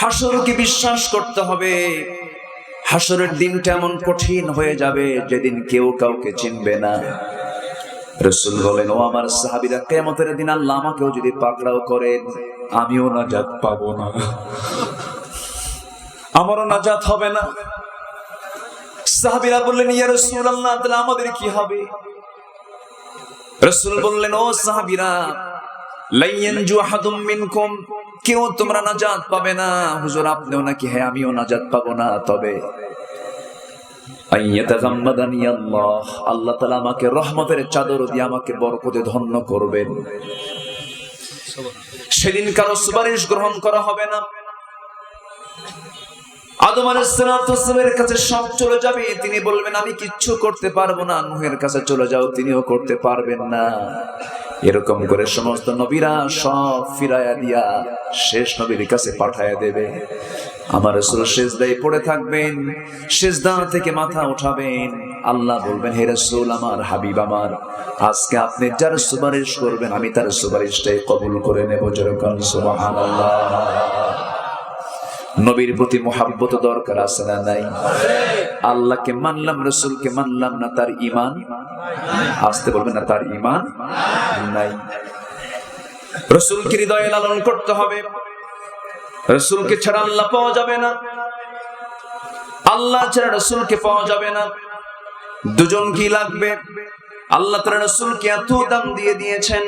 হাসরকে বিশ্বাস করতে হবে। হাসরের দিনটা এমন কঠিন হয়ে যাবে যেদিন কেউ কাউকে চিনবে না। রাসূল বলেন, ও আমার সাহাবীরা, কিয়ামতের দিন আল্লাহ আমাকেও যদি পাকড়াও করেন, আমিও নাজাত পাবো না, আমারও নাজাত হবে না। সাহাবীরা বললেন, ইয়া রাসূলুল্লাহ, তাহলে আমাদের কি হবে? রাসূল বললেন, ও সাহাবীরা, লা ইয়ানজু আহাদুম মিনকুম, কেউ তোমরা নাজাত পাবে না। হুজুর আপনিও নাকি? হ্যাঁ, আমিও নাজাত পাবো না। তবে আইয়াতাগাম্মাদানি আল্লাহ, আল্লাহ তাআলা আমাকে রহমতের চাদর দিয়ে আমাকে বরকতে ধন্য করবেন। সেদিন কারো সুপারিশ গ্রহণ করা হবে না। আদম আলাইহিস সালামের কাছে সব চলে যাবে, তিনি বলবেন আমি কিচ্ছু করতে পারবো না। নূহের কাছে চলে যাও, তিনিও করতে পারবেন না। এরকম করে সমস্ত নবীরা সব ফিরায়া দিয়া শেষ নবীর কাছে পাঠায়া দেবে। আমার রাসূল সিজদায় পড়ে থাকবেন, সিজদা থেকে মাথা উঠাবেন। আল্লাহ বলবেন, হে রাসূল আমার, হাবিব আমার, আজকে আপনি যার সুপারিশ করবেন আমি তার সুপারিশটাই কবুল করে নেব। যেরকম সুবহানাল্লাহ। নবীর প্রতি মুহাব্বত দরকার আছে না নাই? আল্লাহকে মানলাম, রাসূলকে মানলাম না, তার ঈমান আসতে বলবেন না, তার ঈমান নাই। রাসূলকে হৃদয়ে লালন করতে হবে। রাসূলকে ছাড়া আল্লাহ পাওয়া যাবে না, আল্লাহ ছাড়া রাসূলকে পাওয়া যাবে না। দুজন কি লাগবে? আল্লাহ তাআলা রাসূলকে এত দাম দিয়ে দিয়েছেন,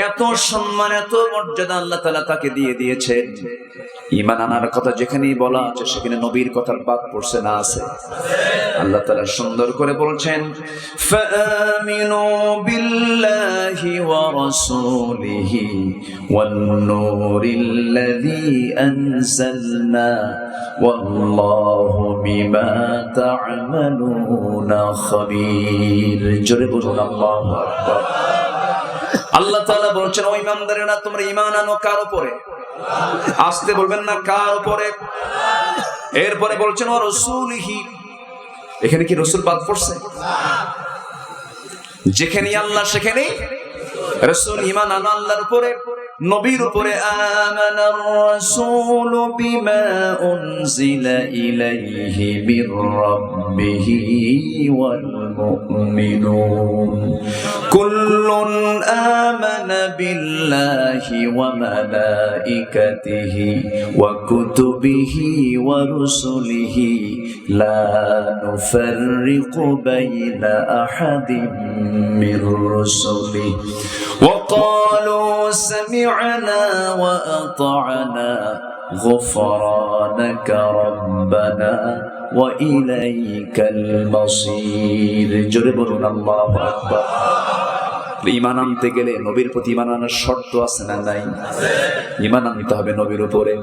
এত সম্মান, এত মর্যাদা আল্লাহ তাআলা তাকে দিয়ে দিয়েছেন। ঈমান আনার কথা যেখানেই বলা আছে সেখানে নবীর কথার বাদ পড়ছে না? আছে। আল্লাহ তাআলা সুন্দর করে বলছেন, ফাআমিনু বিল্লাহি ওয়া রাসূলিহি ওয়ান নূরিল্লাযী আনজালনা ওয়াল্লাহু বিমা তা'মালুনা খাবীর। জোরে বলুন আল্লাহু আকবার। আল্লাহ তাআলা বলছেন, ও ঈমানদারেরা, তোমরা ঈমান আনো কার উপরে? আসতে বলবেন না, কার উপরে? এরপরে বলছেন ওয়া রাসূলিহি। এখানে কি রাসূল বাদ পড়ছে? যেখানে আল্লাহ সেখানে রাসূল। ঈমান আনো আল্লাহর উপরে, নবীর উপরে। আমানার রাসূলু বিমা উনজিলা ইলাইহি মির রাব্বিহি ওয়াল মুমিনুন কুল্লুন আমানা বিল্লাহি ওয়া মালাইকাতিহি ওয়া কুতুবিহি ওয়া রুসুলিহি লা নুফাররিকু বাইনা আহাদিম মির রুসুলিহি ওয়া ক্বালু سمعنا وأطعنا غفرانك ربنا وإليك المصير। জোরে বলুন আল্লাহু আকবার। ঈমান আনতে গেলে নবীর প্রতি ঈমান আনার শর্ত আছে না নাই? ঈমান আনতে হবে নবীর উপরে।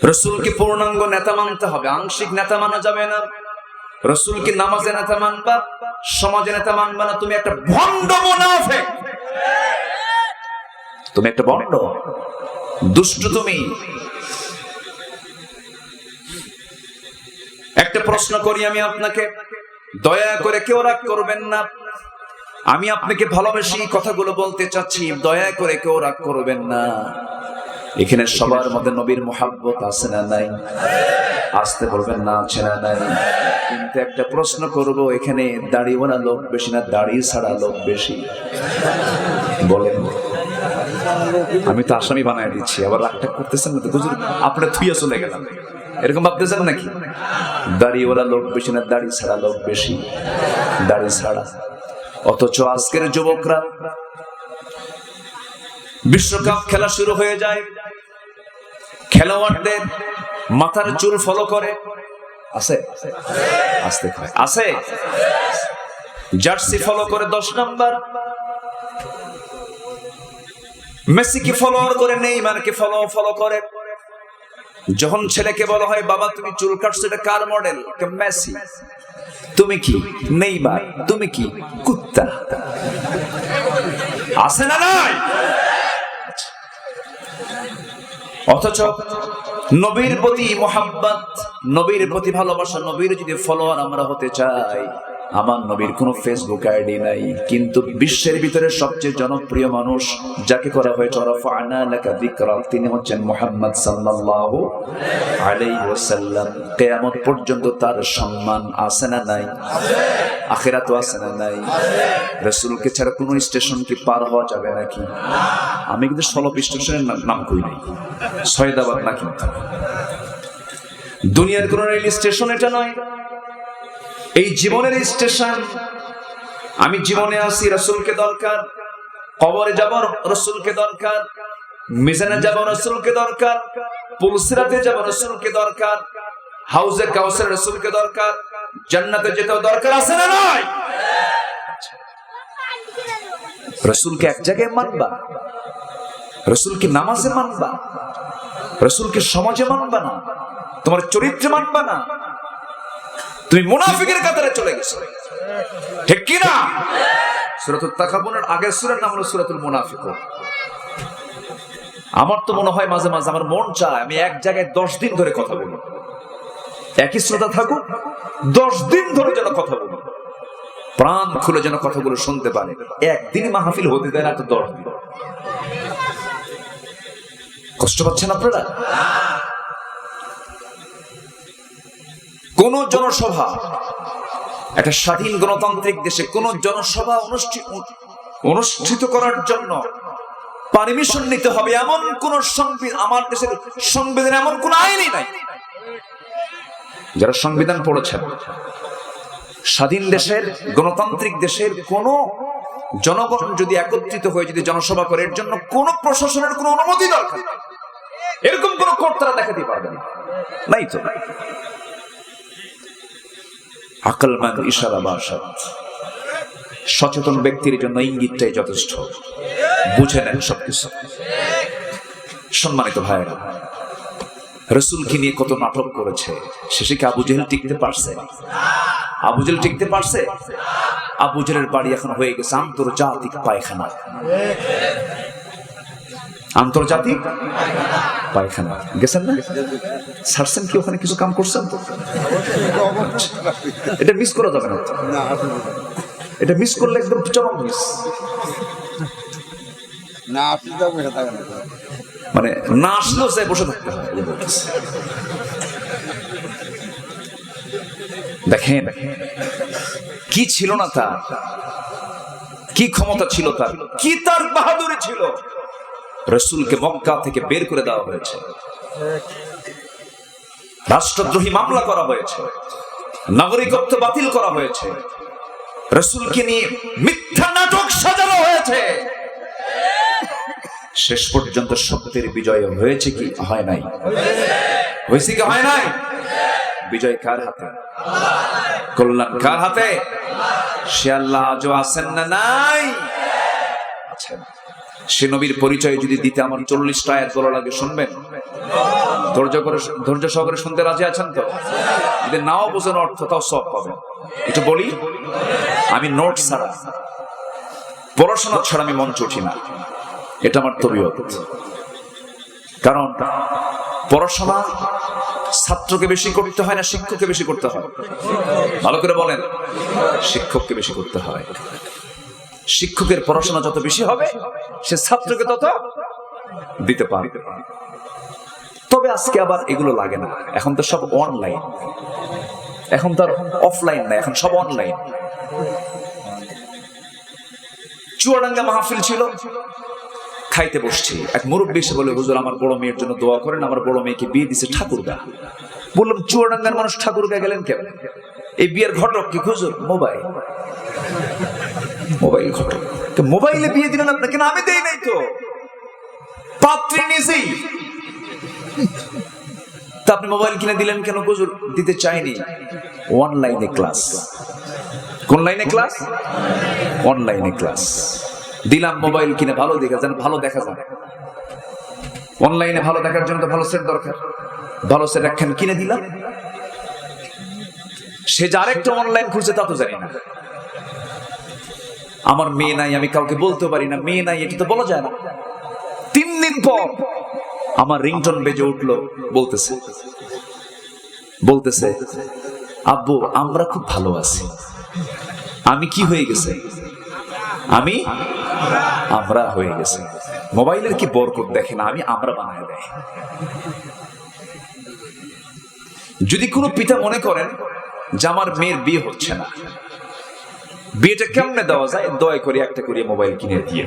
রাসূলকে পূর্ণাঙ্গ নেতা মানতে হবে, আংশিক নেতা মানা যাবে না। রাসূলকে নামাজে নেতা মানবা, সমাজে নেতা মানবা না। তুমি একটা ভণ্ড মুনাফিক, তুমি একটা ভণ্ড, দুষ্ট। তুমি একটা প্রশ্ন করি আমি আপনাকে, দয়া করে কেউ রাগ করবেন না। আমি আপনাকে ভালোবেসে কথাগুলো বলতে চাচ্ছি, দয়া করে কেউ রাগ করবেন না। এখানে সবার মধ্যে নবীর মুহাব্বত আছে না নাই? আসতে বলবেন না, আছে না নাই? কিন্তু একটা প্রশ্ন করব, এখানে দাড়িওয়ালা লোক বেশি না দাড়ি ছাড়া লোক বেশি? বলেন। আমি তো আসামি বানায় দিচ্ছি, আবার রাগটা করতেছেন না তো? হুজুর আপনারা থুইয়া চলে গেলাম, এরকম ভাবতেছেন নাকি? দাড়িওয়ালা লোক বেশি না দাড়ি ছাড়া লোক বেশি? দাড়ি ছাড়া। অথচ আজকের যুবকরা, বিশ্বকাপ খেলা শুরু হয়ে যায়, খেলোয়াড়দের মাথার চুল ফলো করে। আছে? আসতে আছে। জার্সি ফলো করে 10 নাম্বার, মেসিকে ফলো করে, নেইমারকে ফলো করে। যখন ছেলেকে বলা হয়, বাবা তুমি চুল কাটছো, এটা কার মডেল? মেসি। তুমি কি? নেইমার। তুমি কি? কুত্তা। আছে না নাই? অথচ নবীর প্রতি মুহাব্বত, নবীর প্রতি ভালোবাসা, নবীর যদি ফলোয়ার আমরা হতে চাই, আমার নবীর কোনো ফেসবুক আইডি নাই, কিন্তু বিশ্বের ভিতরে সবচেয়ে জনপ্রিয় মানুষ যাকে করা হয়েছে রাফা'না লাকা যিকরাক, তিনি হচ্ছেন মুহাম্মদ সাল্লাল্লাহু আলাইহি ওয়াসাল্লাম। কিয়ামত পর্যন্ত তার সম্মান আছে না নাই? আখিরাতে আছে না নাই? রাসূলকে ছাড়া কোনো স্টেশন কি পার হওয়া যাবে নাকি? আমি কিন্তু 16 স্টেশনের নাম কই নাই, সয়দাবাদ না, কিন্তু দুনিয়ার কোন রেল স্টেশন এটা নয়, এই জীবনের স্টেশন। আমি জীবনে আছি, রাসূলকে দরকার। কবরে যাব, রাসূলকে দরকার। মিজানে যাব, রাসূলকে দরকার। পুলসিরাতে যাব, রাসূলকে দরকার। হাউজে কাউসার, রাসূলকে দরকার। জান্নাতে যেতেও দরকার আছে না নাই? রাসূলকে এক জায়গায় মানবা, রাসূলকে নামাজে মানবা, রাসূলকে সমাজে মানবা না, তোমার চরিত্রে মানবা না, তুমি মুনাফিকের কাতারে চলে গেছো, ঠিক কি না? সূরাতুত তাকাবুনের আগের সূরার নাম হলো সূরাতুল মুনাফিকুন। আমার তো মনে হয় মাঝে মাঝে আমার মন চায় আমি এক জায়গায় 10 দিন ধরে কথা বলি, একই শ্রোতা থাকুক, 10 দিন ধরে যেন কথা বলি, প্রাণ খুলে যেন কথাগুলো শুনতে পারে। একদিন মাহফিল হতে দেয় না, তো 10 দিন। কষ্ট পাচ্ছেন আপনারা? কোন জনসভা, একটা স্বাধীন গণতান্ত্রিক দেশে কোন জনসভা অনুষ্ঠিত করার জন্য পারমিশন নিতে হবে এমন কোন সংবিধান, আমার দেশের সংবিধানে এমন কোন আইনই নাই। যারা সংবিধান পড়েছেন, স্বাধীন দেশের গণতান্ত্রিক দেশের কোন জনগণ যদি একত্রিত হয়ে যদি জনসভা করে, এর জন্য কোন প্রশাসনের কোন অনুমতি দরকার, এরকম কোন কোর্ট তারা দেখাতে পারবে না, নাই তো নাই। আকলমান ইশারা বাসাত, সচেতন ব্যক্তির জন্য ইঙ্গিতটাই যথেষ্ট, বুঝে নেন সবকিছু। সম্মানিত ভাইরা, রাসূলকে নিয়ে কত নাটক করেছে, শেষে কি আবু জেহেল টিকতে পারছে? আবু জেহেল টিকতে পারছে? আবু জেহেলের বাড়ি এখন হয়ে গেছে আন্তর্জাতিক পায়খানা। আন্তর্জাতিক পায়খানা গেছেন না? ছাড়ছেন কি ওখানে কিছু কাম করছেন? এটা মিস করা যাবে না, এটা মিস করলে একদম চরম মিস। মানে না আসলেও চাই বসে থাকতে হয়। দেখেন কি ছিল না তার, কি ক্ষমতা ছিল তার, কি তার বাহাদুরি ছিল। রাসূলকে মক্কা থেকে বের করে দেওয়া হয়েছে, রাষ্ট্রদ্রোহী মামলা করা হয়েছে, নাগরিকত্ব বাতিল করা হয়েছে, রাসূলকে নিয়ে মিথ্যা নাটক সাজানো হয়েছে। শেষ পর্যন্ত সত্যের বিজয় হয়েছে কি হয় নাই? হয়েছে কি হয় নাই? বিজয় কার হাতে? কল্যাণ কার হাতে? সে আল্লাহ আজও আছেন না নাই? আছেন। সে নবীর পরিচয় যদি দিতে আমার 40টা আয়াত বলা লাগে, শুনবেন? ধৈর্য সহকারে শুনতে রাজি আছেন তো? যদি নাও বোঝেন অর্থ, তাও সব পাবেন। একটু বলি, আমি নোট ছাড়া, পড়াশোনা ছাড়া আমি মঞ্চ উঠি না, এটা আমার তবিয়ত। কারণ পড়াশোনা ছাত্রকে বেশি করতে হয় না শিক্ষককে বেশি করতে হয়? ভালো করে বলেন। শিক্ষককে বেশি করতে হয়। শিক্ষকের পড়াশোনা যত বেশি হবে, সে ছাত্রকে তত দিতে পারবে। তবে আজকে আবার এগুলো লাগে না, এখন তো সব অনলাইন, এখন তো আর অফলাইন না, এখন সব অনলাইন। চুয়াডাঙ্গা মাহফিল ছিল, খাইতে বসছি, এক মুরব্বী এসে বলে, হুজুর আমার বড় মেয়ের জন্য দোয়া করেন, আমার বড় মেয়েকে বিয়ে দিছে ঠাকুরগা। বললাম, চুয়াডাঙ্গার মানুষ ঠাকুরগা গেলেন কেন? এই বিয়ের ঘটক কি হুজুর? মোবাইল ঘটক। মোবাইলে বিয়ে দিলেন আপনাকে? না, আমি দেই নাই তো, পাত্রী নিজেই। তা আপনি মোবাইল কিনে দিলেন কেন? হুজুর দিতে চাইনি। অনলাইনে ক্লাস। কোন লাইনে ক্লাস? অনলাইনে ক্লাস। দিলাম মোবাইল কিনে, ভালো দেখা যায়, ভালো দেখা যায়। অনলাইনে ভালো দেখার জন্য তো ভালো সেট দরকার, ভালো সেট একখান কিনে দিলাম। সে যে আরেকটা অনলাইন খুঁজছে তা তো জানি না। আমার মেয়ে নাই, আমি কাউকে বলতে পারি না মেয়ে নাই, এটা তো বলা যায় না। 3 দিন পর আমার রিংটোন বেজে উঠলো, বলতেছে আব্বু আমরা খুব ভালো আছি। আমি কি হয়ে গেছে? আমি আমরা হয়ে গেছে। মোবাইলের কি বরকত দেখেন, আমি আমরা বানায় দেয়। যদি কোনো পিতা মনে করেন যে আমার মেয়ের বিয়ে হচ্ছে না, বিয়েটা কেমনে দেওয়া যায়, দয়া করে একটা করে মোবাইল কিনে দিয়ে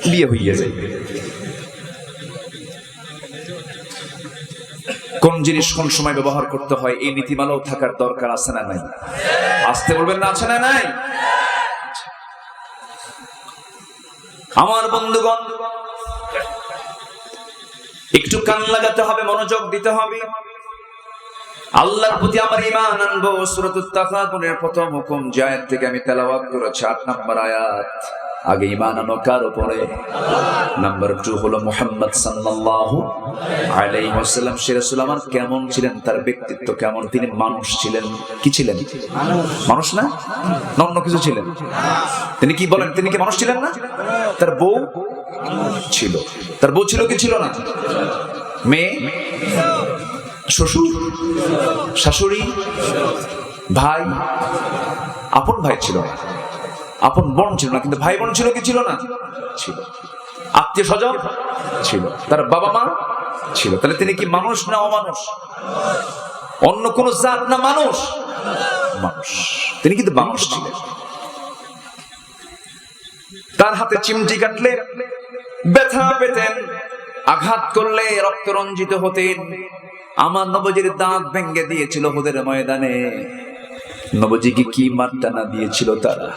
বিয়ে হইয়া যায়। কোন জিনিস কোন সময় ব্যবহার করতে হয় এই নীতিমালাও থাকার দরকার আছে না নাই? আসতে বলবেন না, আছে না নাই? আমার বন্ধুগণ, একটু কান লাগাতে হবে, মনোযোগ দিতে হবে। আল্লাহর প্রতি আমার ঈমান আনবো। সূরাতুত তাকাবুনের প্রথম হুকুম যে আয়াত থেকে আমি তেলাওয়াত করেছি, 8 নম্বর আয়াত। আগে ঈমান আনো কার উপরে? নাম্বার 2 হলো মুহাম্মদ সাল্লাল্লাহু আলাইহি ওয়াসাল্লাম। সে রাসূল আমার কেমন ছিলেন, তার ব্যক্তিত্ব কেমন? তিনি মানুষ ছিলেন। কি ছিলেন? মানুষ না, অন্য কিছু ছিলেন? তিনি কি বলেন, তিনি কি মানুষ ছিলেন না? তার বউ ছিল। তার বউ ছিল কি ছিল না? মেয়ে, শ্বশুর, শাশুড়ি, ভাই, আপন ভাই ছিল না, আপন বোন ছিল না, কিন্তু ভাই বোন ছিল কি ছিল না? ছিল। আত্মীয় স্বজন ছিল, তার বাবা মা ছিল। তাহলে তিনি কি মানুষ না অমানুষ? অন্য কোন জাত না মানুষ? মানুষ। তিনি কিন্তু মানুষ ছিলেন। তার হাতে চিমটি কাটলে ব্যথা পেতেন, আঘাত করলে রক্ত রঞ্জিত হতেন। আমার নবজির দাঁত ভেঙে দিয়েছিল উহুদের ময়দানে। নবজিকে কি মারটা না দিয়েছিল তারা!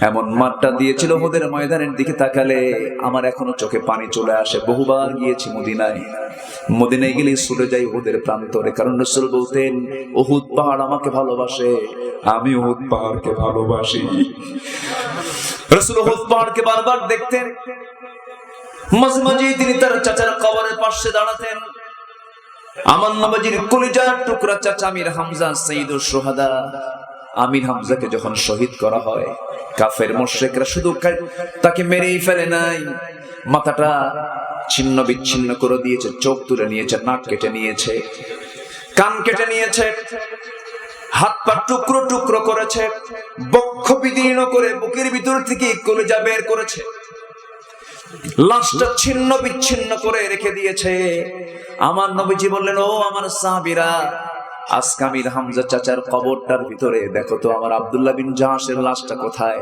এমন মারটা দিয়েছিল উহুদের ময়দানের দিকে তাকালে আমার এখনো চোখে পানি চলে আসে। বহুবার গিয়েছি মদিনায়, মদিনায় গেলে ছুটে যাই উহুদের প্রান্তরে, কারণ রাসূল বলতেন উহুদ পাহাড় আমাকে ভালোবাসে, আমি উহুদ পাহাড়কে ভালোবাসি। রাসূল উহুদ পাহাড়কে বারবার দেখতেন। মাঝে মাঝে তিনি তার চাচার কবরের পাশে দাঁড়াতেন। আমার নবজির কলিজার টুকরা চাচা আমির হামজা সাইয়্যিদুশ শুহাদা, আমির হামজাকে যখন শহীদ করা হয়, কাফের মুশরিকরা শুধু তাকে মেরেই ফেলে নাই, মাথাটা ছিন্ন বিচ্ছিন্ন করে দিয়েছে, চোখ তুলে নিয়েছে, নাক কেটে নিয়েছে, কান কেটে নিয়েছে, হাত পা টুকরো টুকরো করেছে, বক্ষ বিদীর্ণ করে বুকের ভিতর থেকে কলিজা বের করেছে, লাশটা ছিন্ন বিচ্ছিন্ন করে রেখে দিয়েছে। আমার নবীজি বললেন, ও আমার সাহাবীরা, আজকে আমির হামজা চাচার কবরটার ভিতরে দেখো তো আমার আব্দুল্লাহ বিন জাহাশের লাশটা কোথায়।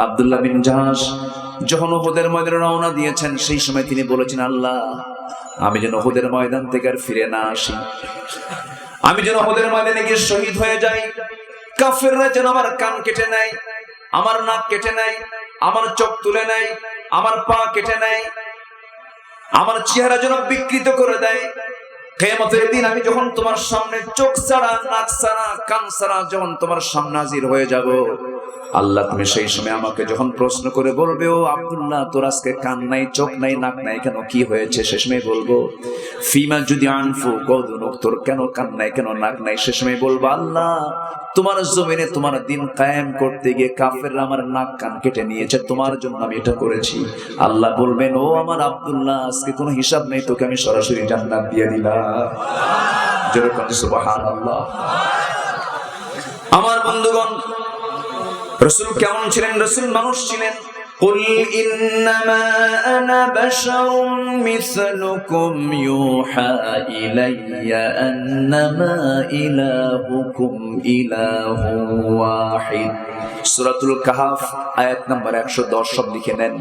আব্দুল্লাহ বিন জাহাশ যখন উহুদের ময়দানে রওনা দিয়েছেন, সেই সময় তিনি বলেছেন, আল্লাহ আমি যেন উহুদের ময়দান থেকে আর ফিরে না আসি, আমি যেন উহুদের ময়দানে গিয়ে শহীদ হয়ে যাই। কাফেররা যেন আমার কান কেটে নেয়, আমার নাক কেটে নেয়, আমার চোখ তুলে নেয়, আমার পা কেটে নেয়, আমার চেহারা যেন বিকৃত করে দেয়। কিয়ামতের দিন আমি যখন তোমার সামনে চোখ ছাড়া, নাক ছাড়া, কান ছাড়া যখন তোমার সামনে হাজির হয়ে যাব, আল্লাহ তুমি সেই সময় আমাকে যখন প্রশ্ন করে বলবে, ও আব্দুল্লাহ তোর আজকে কান নাই, চোখ নাই, নাক নাই কেন, কি হয়েছে? সে সময় বলবো ফিমা যদি আনফু কদুনুক, তোর কেন কান নাই, কেন নাক নাই? সে সময় বলবো, আল্লাহ তোমার জমিনে তোমার দিন কায়েম করতে গিয়ে কাফেররা আমার নাক কান কেটে নিয়েছে, তোমার জন্য আমি এটা করেছি। আল্লাহ বলবেন, ও আমার আব্দুল্লাহ আজকে কোনো হিসাব নেই, তোকে আমি সরাসরি জান্নাত দিয়ে দিলাম। জোরে বলেন সুবহানাল্লাহ। আমার বন্ধুগণ, রাসূল কেমন ছিলেন? রাসূল মানুষ ছিলেন। কুল ইন্নামা আনা বাশারুম মিসলুকুম ইউহা ইলাইয়া আন্নামা ইলাহুকুম ইলাহু ওয়াহিদ। সূরাতুল কাহফ আয়াত নাম্বার 110 সব লিখে নেন।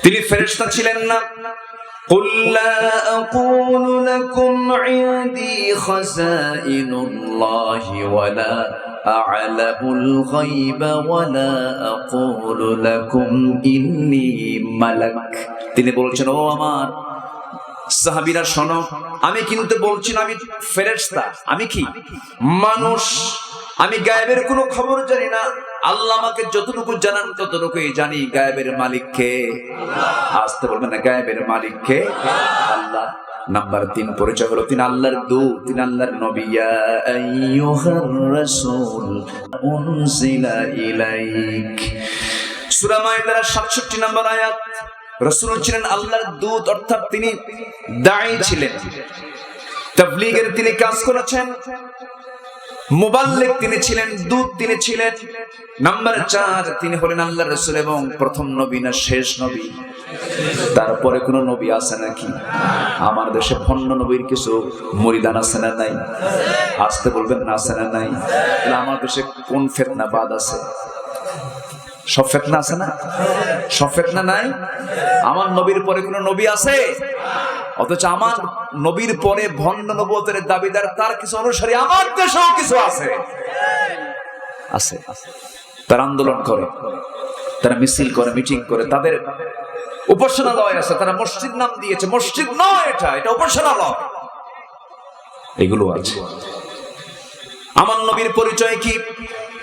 তিনি ফেরেশতা ছিলেন না। قل لا أقول لكم عندي خزائن الله ولا أعلم الغيب ولا أقول لكم إني ملك। তিনি বলছেন, ও আমার সাহাবীরা শোনো, আমি কিন্তু বলছি না আমি ফেরেশতা, আমি কি মানুষ, আমি গায়েবের কোনো খবর জানি না। আল্লাহ আমাকে যতটুকু জানান ততটুকুই জানি। গায়েবের মালিক কে? আসতে বলবেন না, গায়েবের মালিক কে? আল্লাহ। নাম্বার 3 পরিচয় হলো তিনি আল্লাহর দূত, তিনি আল্লাহর নবী। ইয়া আইয়ুহার রাসূল উনজিলা ইলাইক, সূরা মাইদার 67 নম্বর আয়াত। রাসূল ছিলেন আল্লাহর দূত, অর্থাৎ তিনি দাঈ ছিলেন, তাবলীগের তিনি কাজ করেছেন। মুবাল্লিগ তিনি ছিলেন, দূত তিনি ছিলেন। নাম্বার 4 তিনি হলেন আল্লাহর রাসূল এবং প্রথম নবী না শেষ নবী? তারপরে কোন নবী আছে নাকি? আমার দেশে ভণ্ড নবীর কিছু মুরিদান আছে না নাই? আসতে বলবেন না, আছে না নাই? তাহলে আমার দেশে কোন ফিতনাবাদ আছে? সব ফিতনা আছে না? সব ফিতনা নাই? আমার নবীর পরে কোন নবী আছে? অথচ আমার নবীর পরে ভণ্ড নবুয়তের দাবিদার তার কিছু অনুসারী আমার দেশেও কিছু আছে। আছে, তারা আন্দোলন করে, তারা মিছিল করে, মিটিং করে, তাদের উপাসনালয় আছে, তারা মসজিদ নাম দিয়েছে। মসজিদ নয় এটা, এটা উপাসনালয়। এগুলো আছে। আমার নবীর পরিচয় কি?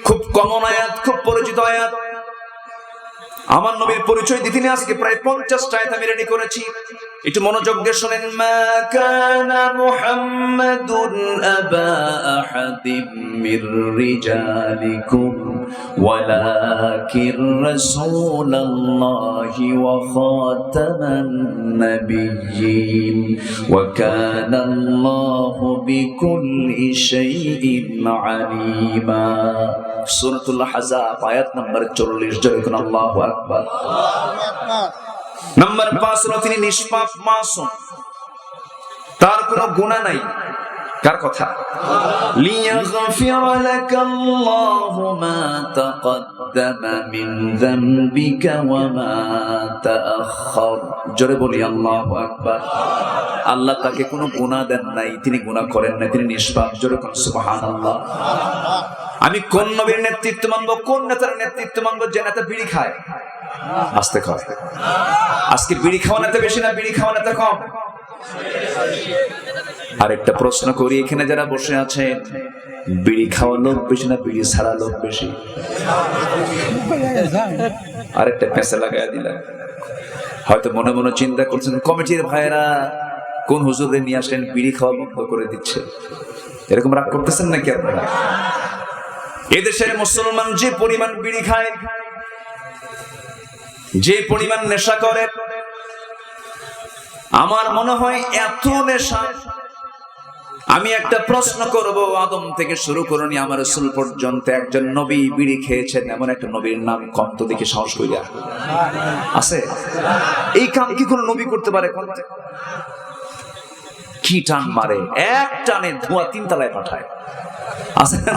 খুব কমন আয়াত, খুব পরিচিত আয়াত। আমার নবীর পরিচয় দিতে আজকে প্রায় 50টা আয়াত আমি রেডি করেছি, একটু মনোযোগ দিয়ে শুনেন। মা কানা মুহাম্মাদুন আবা আহাদিম মির রিজালিকুম ওয়ালাকির রাসূলুল্লাহি ওয়া খাতামান নাবিয়্যিন ওয়া কানা আল্লাহু বিকুল্লি শাইইন আলিমা। সূরাতুল আহজাব আয়াত নাম্বার 40। যখন আল্লাহু আকবার। নাম্বার 5 হলো তিনি নিষ্পাপ, মাসুম, তার কোনো গুনাহ নাই। কার কথা? লিয়াগফিরা লাকাল্লাহু মা তাকদ্দামা মিন যামবিকা ওয়া মা তাআখার। জোরে বলি আল্লাহু আকবার। আল্লাহ তাকে কোনো গুনাহ দেন নাই, তিনি গুনাহ করেন না, তিনি নিষ্পাপ। জোরে কোন সুবহানাল্লাহ। আমি কোন নবীর নেতৃত্ব মানব, কোন নেতার নেতৃত্ব মানব যে নেতা বিড়ি খায়? আস্তে খায়। আজকে বিড়ি খাওয়া নেতা বেশি না বিড়ি খাওয়া নেতা কম? আরেকটা প্রশ্ন করি, এখানে যারা বসে আছেন, বিড়ি খাওয়া লোক বেশি না বিড়ি ছাড়া লোক বেশি? আরেকটা পেঁচা লাগাই দিলাম। হয়তো মনে মনে চিন্তা করছেন, কমিটির ভাইয়েরা কোন হুজুরে নিয়ে আসলেন বিড়ি খাওয়া বন্ধ করে দিচ্ছে। এরকম রাগ করতেছেন নাকি আপনারা? এদেশের মুসলমান যে পরিমাণ বিড়ি খায়, যে পরিমাণ নেশা করে, আমার মনে হয় এত নেশা। আমি একটা প্রশ্ন করব, আদম থেকে শুরু করুন আমার রাসূল পর্যন্ত একজন নবী বিড়ি খেয়েছেন এমন একটা নবীর নাম কম তো দেখি, সাহস কইরা আছে? এই কাম কি কোন নবী করতে পারে? কি টান মারে, এক টানে ধোঁয়া 3 তলায় পাঠায়। আছে না?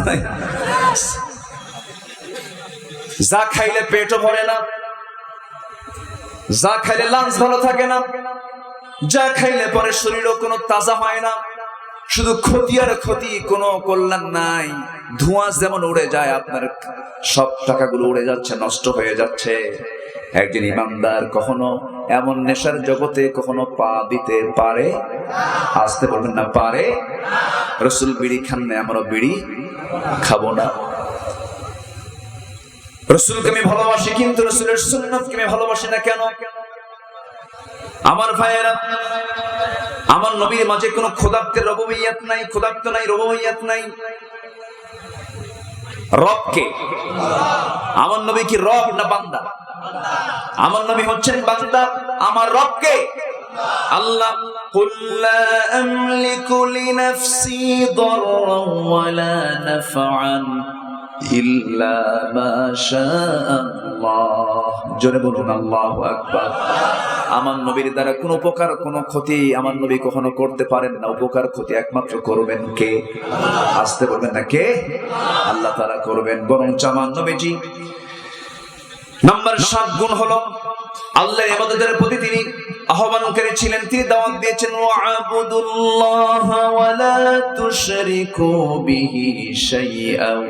যা খাইলে পেটও ভরে না, যা খাইলে লাঞ্চ ভালো থাকে না, যা খাইলে পরে শরীরও কোনো তাজা হয় না, শুধু ক্ষতি আর ক্ষতি, কোনো কল্যাণ নাই। ধোঁয়া যেমন উড়ে যায়, আপনার সব টাকাগুলো উড়ে যাচ্ছে, নষ্ট হয়ে যাচ্ছে। একজন ইমানদার কখনো এমন নেশার জগতে কখনো পা দিতে পারে? আসতে বলবেন না, পারে। রাসূল বিড়ি খান না, আমরা বিড়ি খাবো না। রাসূলকে আমি ভালোবাসি, কিন্তু রাসূলের সুন্নাতকে আমি ভালোবাসি না। কেন? আমার ভাইয়েরা, আমার নবীর মাঝে কোনো খোদাত্বের রুবুবিয়্যাত নাই, খোদাত্ব নাই, রুবুবিয়্যাত নাই। রব কে? আমার নবী কি রব না বান্দা? আমার নবী হচ্ছেন বান্দা। আমার রব কে? আল্লাহ। কুল লা আমলিকু লিনাফসি দাররান ওয়ালা নাফআন ইল্লা মা শাআল্লাহ। জোরে বলুন আল্লাহু আকবার। আমার নবীর দ্বারা কোন উপকার কোন ক্ষতি আমার নবী কখনো করতে পারেন না। উপকার ক্ষতি একমাত্র করবেন কে? আসতে বলবেন না, কে? আল্লাহ তাআলা করবেন। বরং আমার নবীজি নাম্বার 7 গুণ হলো আল্লাহর ইবাদতের প্রতি তিনি আহ্বানকারী ছিলেন। তিনি দাওয়াত দিয়েছেন, ওয়া'বুদুল্লাহ ওয়া লা তুশরিকু বিহি শাইআন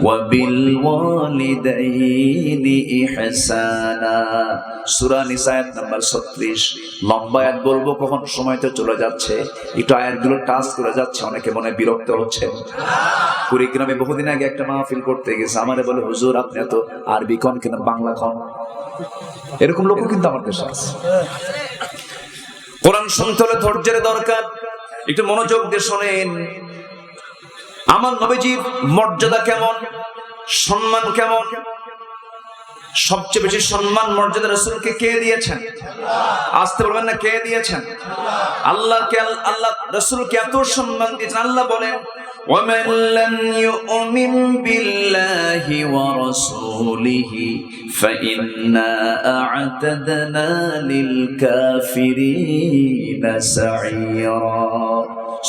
ওয়া বিল ওয়ালিদাইনি ইহসানা। সূরা নিসা আয়াত নাম্বার 36। লম্বা আয়াত বলবো, কখন সময় তো চলে যাচ্ছে, একটু আয়াতগুলো টাচ করে যাচ্ছে, অনেকে মনে বিরক্ত হচ্ছেন। কুড়িগ্রামে বহুদিন আগে একটা মাহফিল করতে গেছে, আমারে বলে, হুজুর আপনি এত আরবি কোন কেন, বাংলা কোন? এরকম লোকও কিন্তু আমার দেশে আছে। কোরআন শুনতে হলে ধৈর্যের দরকার, একটু মনোযোগ দিয়ে শোনেন। আমার নবীজির মর্যাদা কেমন, সম্মান কেমন? সবচেয়ে বেশি সম্মান মর্যাদা রাসূলকে কে দিয়েছেন? আসতে বলবেন না, কে দিয়েছেন? আল্লাহকে। আল্লাহ রাসূলকে এত সম্মান দিয়েছেন। আল্লাহ বলেন, ومن لم يؤمن بالله ورسوله فإنا أعتدنا للكافرين سعيرا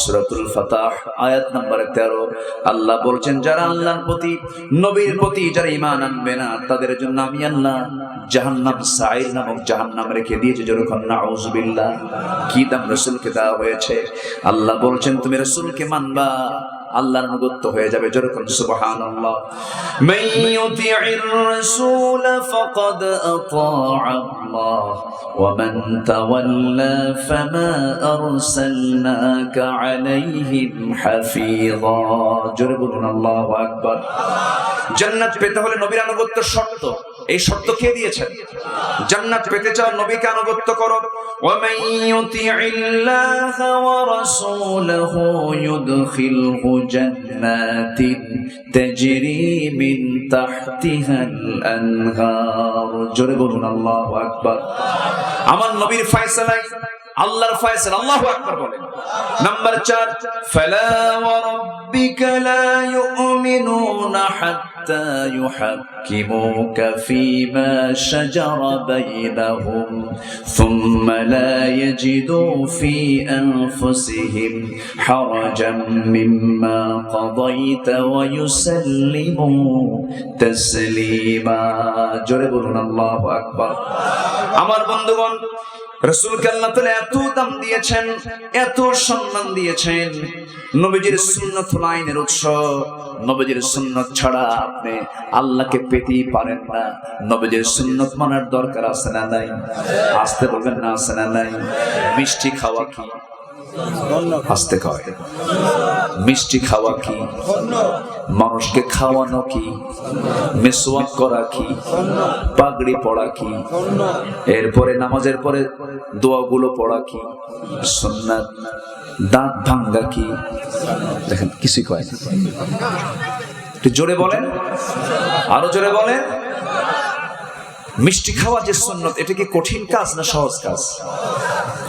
সূরাতুল ফাতহ আয়াত নাম্বার 13 আল্লাহ বলছেন যারা আল্লাহর প্রতি নবীর প্রতি যারা ঈমান আনবে না তাদের জন্য আমি আল্লাহ জাহান্নাম সাঈর নামক জাহান্নাম রেখে দিয়েছি যখন নাউযুবিল্লাহ কি দাম রাসূলকে দেওয়া হয়েছে আল্লাহ বলছেন তুমি রাসূলকে মানবা আল্লাহর অনুগত হয়ে যাবে যখন সুবহানাল্লাহ মান ইউতি'র রাসূল ফাকাদ আতা'a আল্লাহ ওয়া মান তাওয়াল্লা ফামা আরসালনাকা আলাইহিম হাফিযা জোরে বলুন আল্লাহু আকবার জান্নাত পেতে হলে নবীর আনুগত্য শর্ত এই শর্ত কে দিয়েছেন জান্নাত পেতে চাও নবীকে আনুগত্য করো ওয়া মান ইউতি'িল্লাহা ওয়া রাসূলাহু ইউদখিলহু জান্নাতিন তাজরি মিন তাহতিহাল আনহার জোরে বলুন আল্লাহু আকবার আমার নবীর ফয়সালা আল্লাহর ফয়সালা আল্লাহু আকবার বলেন নাম্বার 4 ফালা ওয়া রাব্বিকা লা ইউমিনুনা হাত্তা ইউহাক্কিমুকা ফীমা শাজারা বাইনাহুম থুম্মা লা ইয়াজিদু ফী আনফুসিহিম হারাজাম মিম্মা কাদাইতা ওয়া ইউসাল্লিমু তাসলিমা জোরে বলুন আল্লাহু আকবার আমার বন্ধুগণ রাসূলকে আল্লাহ তাআলা এত দাম দিয়েছেন এত সম্মান দিয়েছেন নবীজির সুন্নাত হলো আইনের উৎস নবীজির সুন্নাত ছাড়া আপনি আল্লাহকে পেতেই পারেন না নবীজির সুন্নাত মানার দরকার আছে না নাই আসতে বলবেন না আছে না নাই মিষ্টি খাওয়া কি আসতে কয় মিষ্টি খাওয়া কি মানুষকে খাওয়ানো কি মিসওয়াক করা কি পাগড়ি পড়া কি এরপরে নামাজের পরে দোয়াগুলো পড়া কি সুন্নাত দাঁত ভাঙ্গা কি দেখেন কিছুই কয় না একটু জোরে বলেন আরো জোরে বলেন মিষ্টি খাওয়া যে সুন্নাত এটা কি কঠিন কাজ না সহজ কাজ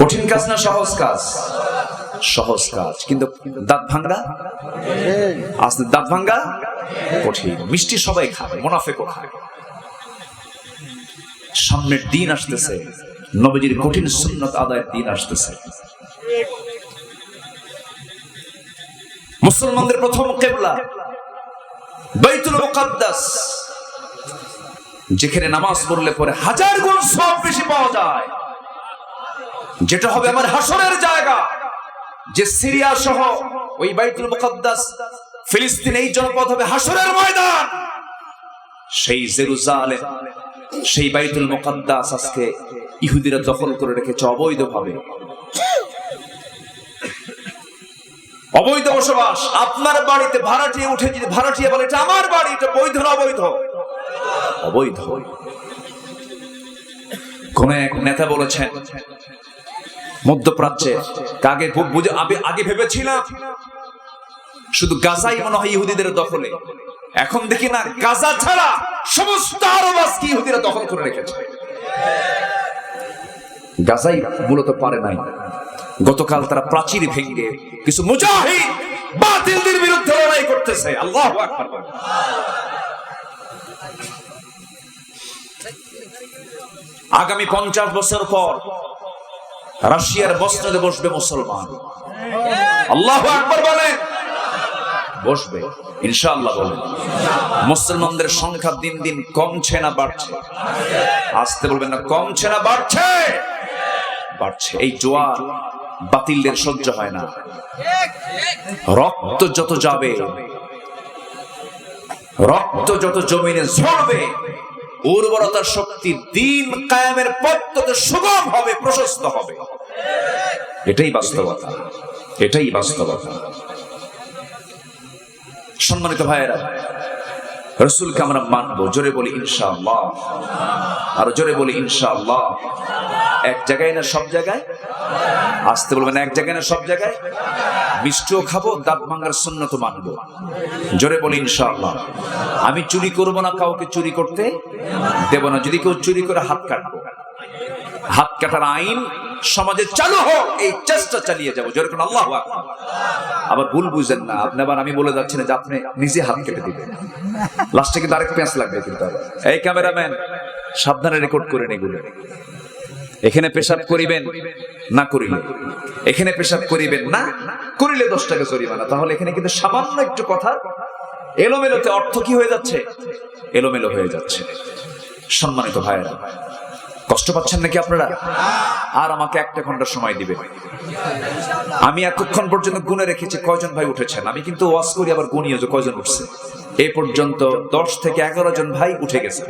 কঠিন কাজ না সহজ কাজ সহজ কাজ কিন্তু দাঁত ভাঙ্গা আসলে দাঁত ভাঙ্গা কঠিন মিষ্টি সবাই খায় মুনাফিকও খায় সামনের দিন আসতেছে নবীজির কঠিন সুন্নাত আদায়ের দিন আসতেছে মুসলমানদের প্রথম কিবলা বাইতুল মুকাদ্দাস যেখানে নামাজ পড়লে পরে 1000 গুণ সওয়াব বেশি পাওয়া যায় যেটা হবে আমার হাসরের জায়গা যে সিরিয়া সহ ওই বাইতুল মুকাদ্দাস ফিলিস্তিন এই জনপদ হবে হাসরের ময়দান সেই জেরুজালেম সেই বাইতুল মুকাদ্দাস আজকে ইহুদিরা দখল করে রেখেছে অবৈধভাবে অবৈধ বসবাস আপনার বাড়িতে ভাড়াটিয়া উঠে যদি ভাড়াটিয়া বলে এটা আমার বাড়ি এটা বৈধ না অবৈধ অবৈধ কোন এক নেতা বলেছেন মধ্যপ্রাচ্যে আগে ভেবেছিলাম শুধু গাজাই মনে হয় ইহুদিদের দখলে এখন দেখি না গাজা ছাড়া সমস্ত আরব আজকে ইহুদিরা দখল করে রেখেছে গাজাই মূলত পারে নাই গতকাল তারা প্রাচীর ভেঙে কিছু মুজাহিদ বাতিলদের বিরুদ্ধে লড়াই করতেছে আল্লাহু আকবার আগামী 50 বছর পর রাশিয়ার বস্ত্রে বসবে মুসলমান আল্লাহু আকবার বলেন বসবে ইনশাআল্লাহ বলেন মুসলমানদের সংখ্যা দিন দিন কমছে না বাড়ছে আসতে বলবেন না কমছে না বাড়ছে বাড়ছে এই জোয়ার বাতিলদের সহ্য হয় না রক্ত যত যাবে রক্ত যত জমিনে ঝরবে উর্বরতা শক্তি দিন কায়েমের পথ তত সুগম হবে প্রশস্ত হবে এটাই বাস্তবতা এটাই বাস্তবতা সম্মানিত ভাইয়েরা রাসূলকে আমরা মানবো জোরে বলি ইনশাআল্লাহ আর জোরে বলি ইনশাআল্লাহ এক জায়গায় না সব জায়গায় আসতে বলবেন এক জায়গায় না সব জায়গায় মিষ্টিও খাবো দাঁত ভাঙার সুন্নাত মানবো জোরে বলি ইনশাআল্লাহ আমি চুরি করব না কাউকে চুরি করতে দেব না যদি কেউ চুরি করে হাত কাটবো হাত কাটার আইন সমাজে চালু হোক, এই চেষ্টা চালিয়ে যাবো। জোরে কোন আল্লাহু আকবার। আবার ভুল বুঝেন না, আপনি আবার আমি বলে যাচ্ছি না যে আপনি নিজে হাত কেটে দিবেন, লাস্টে কিন্তু আরেক পেঁচ লাগবে। কিন্তু এই ক্যামেরাম্যান সাবধানে রেকর্ড করেন এগুলো। এখানে পেশাব করিবেন না করিলে, এখানে পেশাব করিবেন না করিলে 10 টাকা জরিমানা। তাহলে এখানে কিন্তু সামান্য একটু কথা এলোমেলোতে অর্থ কি হয়ে যাচ্ছে, এলোমেলো হয়ে যাচ্ছে। সম্মানিত ভাইয়েরা, কষ্ট পাচ্ছেন নাকি আপনারা? আর আমাকে 1 ঘন্টা সময় দিবেন। আমি এতক্ষণ পর্যন্ত গুনে রেখেছি কয়জন ভাই উঠেছেন। আমি কিন্তু ওয়াজ করি আবার গুনিও যে কয়জন উঠছে। এই পর্যন্ত 10 থেকে 11 জন ভাই উঠে গেছে।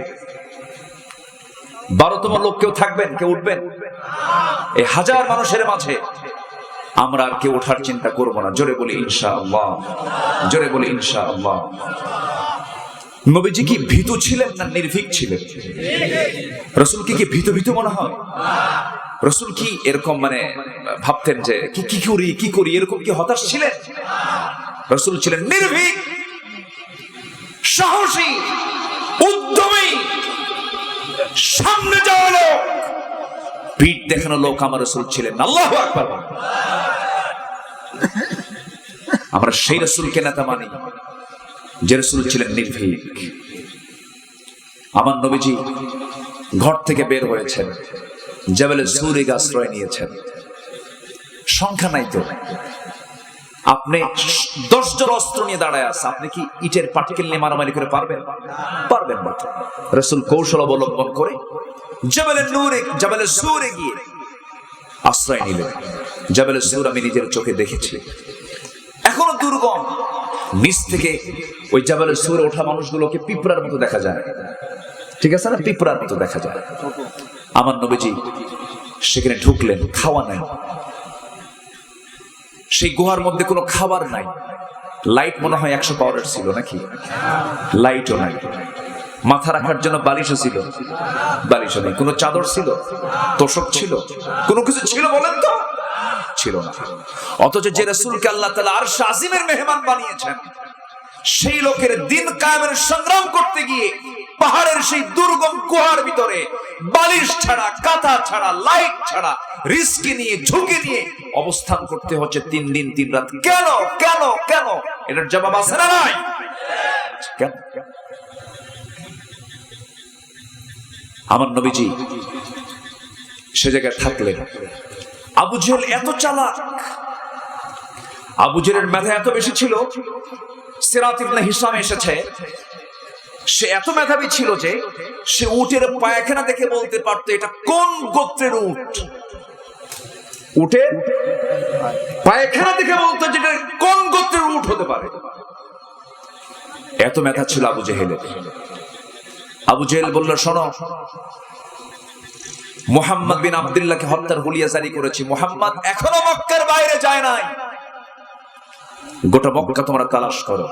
12তম লোক কেউ থাকবেন? কেউ উঠবেন? এই হাজার মানুষের মাঝে আমরা আর কেউ ওঠার চিন্তা করবো না। জোরে বলি ইনশাআল্লাহ, জোরে বলি ইনশাআল্লাহ। নবীজি কি ভীতু ছিলেন না নির্ভীক ছিলেন? রাসূলকে কি ভীতু ভীতু মনে হয়? রাসূল কি এরকম মানে ভাবতেন যে কি করি এরকম কি হতাশ ছিলেন? রাসূল ছিলেন নির্ভীক, সাহসী, উদ্যমী, সামনে যাওয়া লোক, পিঠ দেখানো লোক আমার রাসূল ছিলেন। আল্লাহু আকবার। আমরা সেই রাসূলকে নেতা মানি যে রাসূল ছিলেন নির্ভীক। আমার নবীজি ঘর থেকে বের হয়েছেন, জাবালে সূরে আশ্রয় নিয়েছেন। সংখ্যা নাই তো, আপনি 10 জন অস্ত্র নিয়ে দাঁড়ায় আছে, আপনি কি ইটের পাটকেল নিয়ে মারামারি করে পারবেন? পারবেন না। রাসূল কৌশল অবলম্বন করে জাবালে সূরে গিয়ে আশ্রয় নিলেন। জাবালে সূর আমি নিজের চোখে দেখেছি, এখনো দুর্গম। নিচ থেকে ওই জাবালে সূরে ওঠা মানুষগুলোকে পিঁপড়ার মতো দেখা যায়, ঠিক আছে না? পিঁপড়ার মতো দেখা যায়। আমার নবীজি সেখানে ঢুকলেন, খাওয়া নাই, সেই গুহার মধ্যে কোনো খাবার নাই। লাইট মনে হয় 100 পাওয়ারের ছিল নাকি? লাইটও নাই। মাথা রাখার জন্য বালিশও ছিল, বালিশও নেই। কোনো চাদর ছিল, তোশক ছিল, কোনো কিছু ছিল বলেন তো? ছিল না। অথচ যে রাসূলকে আল্লাহ তাআলা আরশ আজিমের মেহমান বানিয়েছেন, সেই লোকের দিন কায়েমের সংগ্রাম করতে গিয়ে পাহাড়ের সেই দুর্গম গুহার ভিতরে বালিশ ছাড়া, কাঁথা ছাড়া, লাইট ছাড়া রিস্কি নিয়ে, ঝুঁকি নিয়ে অবস্থান করতে হচ্ছে 3 দিন 3 রাত। কেন কেন কেন? এটার জবাব আছে না নাই? কেন? আমার নবীজি সে জায়গায় থাকলেন। আবু জেহেল এত চালাক, আবু জেহেলের মেধা এত বেশি ছিল, সিরাত ইবনে হিশাম এসেছে, সে এত মেধাবী ছিল যে সে উটের পায়খানা দেখে বলতে পারতো এটা কোন গোত্রের উট। উটের পায়খানা দেখে বলতো যে এটা কোন গোত্রের উট হতে পারে। এত মেধা ছিল আবু জেহেলের। আবু জেহেল বলল, শোনো, মুহাম্মদ বিন আব্দুল্লাহকে হত্যার হুলিয়া জারি করেছি। মুহাম্মদ এখনো মক্কার বাইরে যায় নাই, গোটা মক্কা তোমরা তালাশ করো।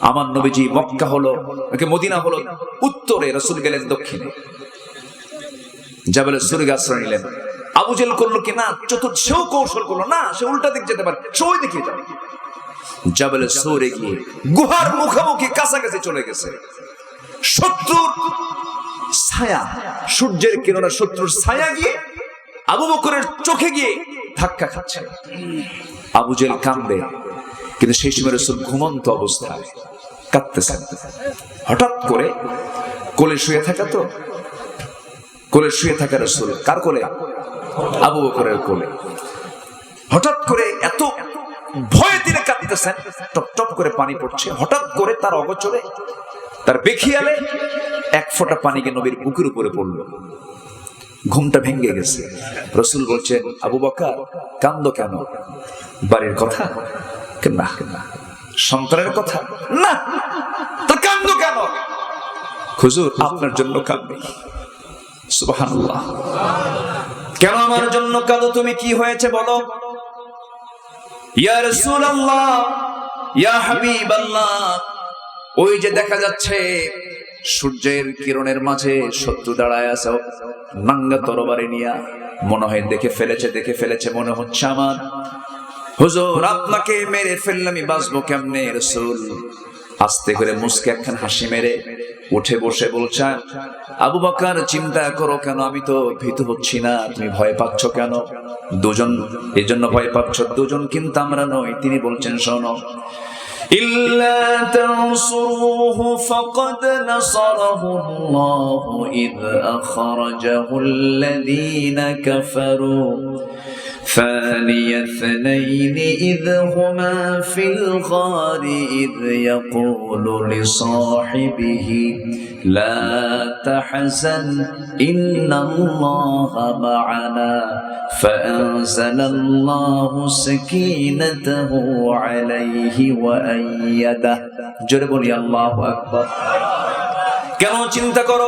আমার নবীজি মক্কা হলো, মদিনা হলো উত্তরে, রাসূল গেলেন দক্ষিণে। জাবালে সূরে আশ্রয় নিলেন। আবু জেহেল করলো কি না, সেও কৌশল করলো না, সে উল্টা দিক যেতে পারে, সবাই দেখে যাবে। জাবালে সূরে গিয়ে গুহার মুখোমুখি কাছাকাছি চলে গেছে। শত্রুর ছায়া, সূর্যের কিরণে শত্রুর ছায়া গিয়ে আবু বকরের চোখে গিয়ে ধাক্কা খাচ্ছে। আবু জেহেল কাঁদে, কিন্তু সেই সময় রাসূল ঘুমন্ত অবস্থায় কাঁদতেছেন। হঠাৎ করে কোলে শুয়ে থাকা, তো কোলে শুয়ে থাকা রাসূল কার কোলে? আবু বকরের কোলে। হঠাৎ করে এত ভয়ে তিনি কাঁদতেছেন, টপ টপ করে পানি পড়ছে। হঠাৎ করে তার অগোচরে, তার বেখিয়ালে 1 ফোঁটা পানি গিয়ে নবীর বুকের উপরে পড়ল। ঘুমটা ভেঙে গেছে। রাসূল বলছেন, আবু বকর কাঁদো কেন? বাড়ির কথা না, সন্তানের কথা না, তো কাঁদো কেন? হুজুর আপনার জন্য কাঁদি। সুবহানাল্লাহ। কেন আমার জন্য কাঁদো তুমি? কি হয়েছে বলো? ইয়া রাসূলুল্লাহ, ইয়া হাবিবাল্লাহ, ওই যে দেখা যাচ্ছে সূর্যের কিরণের মাঝে শত্রু দাঁড়ায় আছে নাঙ্গা তরবারি নিয়া, মনে হয় দেখে ফেলেছে মনে হচ্ছে আমার। হুজুর আপনাকে মেরে ফেললে আমি বাঁচবো কেমনে? রাসূল আস্তে করে মুস্কে একখান হাসি মেরে উঠে বসে বলছেন, আবু বকর চিন্তা করো কেন, আমি তো ভীত হচ্ছি না, তুমি ভয় পাচ্ছ কেন? দুজন এই জন্য ভয় পাচ্ছ, দুজন কিন্তু আমরা নই। তিনি বলছেন, শোনো, إلا تنصروه فقد نصره الله إذ أخرجه الذين كفروا ثاني اثنين إذ هما في الغار إذ يقول لصاحبه لا تحزن إن الله معنا فأنزل الله سكينته عليه وأيده জোরে বলি আল্লাহু আকবার। কেন চিন্তা করো?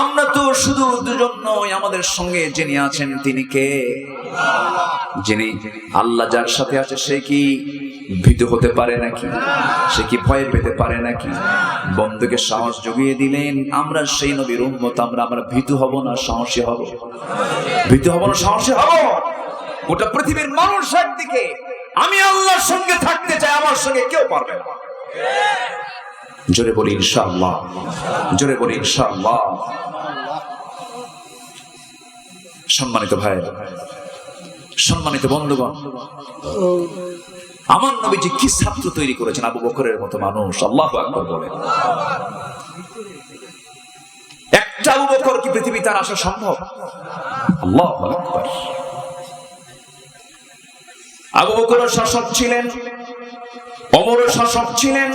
আমরা তো শুধু দুজন নই, আমাদের সঙ্গে যিনি আছেন তিনি কে? যিনি আল্লাহ যার সাথে আছে সে কি ভীত হতে পারে নাকি? সে কি ভয় পেতে পারে নাকি? বন্ধুকে সাহস জুগিয়ে দিলেন। আমরা সেই নবীর উম্মত, আমরা ভীত হব না, সাহসী হব। ভীত হব না, সাহসী হব। গোটা পৃথিবীর মানুষ একদিকে, আমি আল্লাহর সঙ্গে থাকতে চাই, আমার সঙ্গে কেউ পারবে না। জোরে বলি ইনশাআল্লাহ, জোরে বলি ইনশাআল্লাহ। সম্মানিত ভাই, সম্মানিত বন্ধুগণ, আমার নবীজি কি ছাত্র তৈরি করেছেন, আবু বকরের মতো মানুষ। আল্লাহু আকবার বলেন। একটা আবু বকর কি পৃথিবীতে আর আসা সম্ভব? আল্লাহু আকবার। আবু বকরও শাসক ছিলেন, ওমরও শাসক ছিলেন,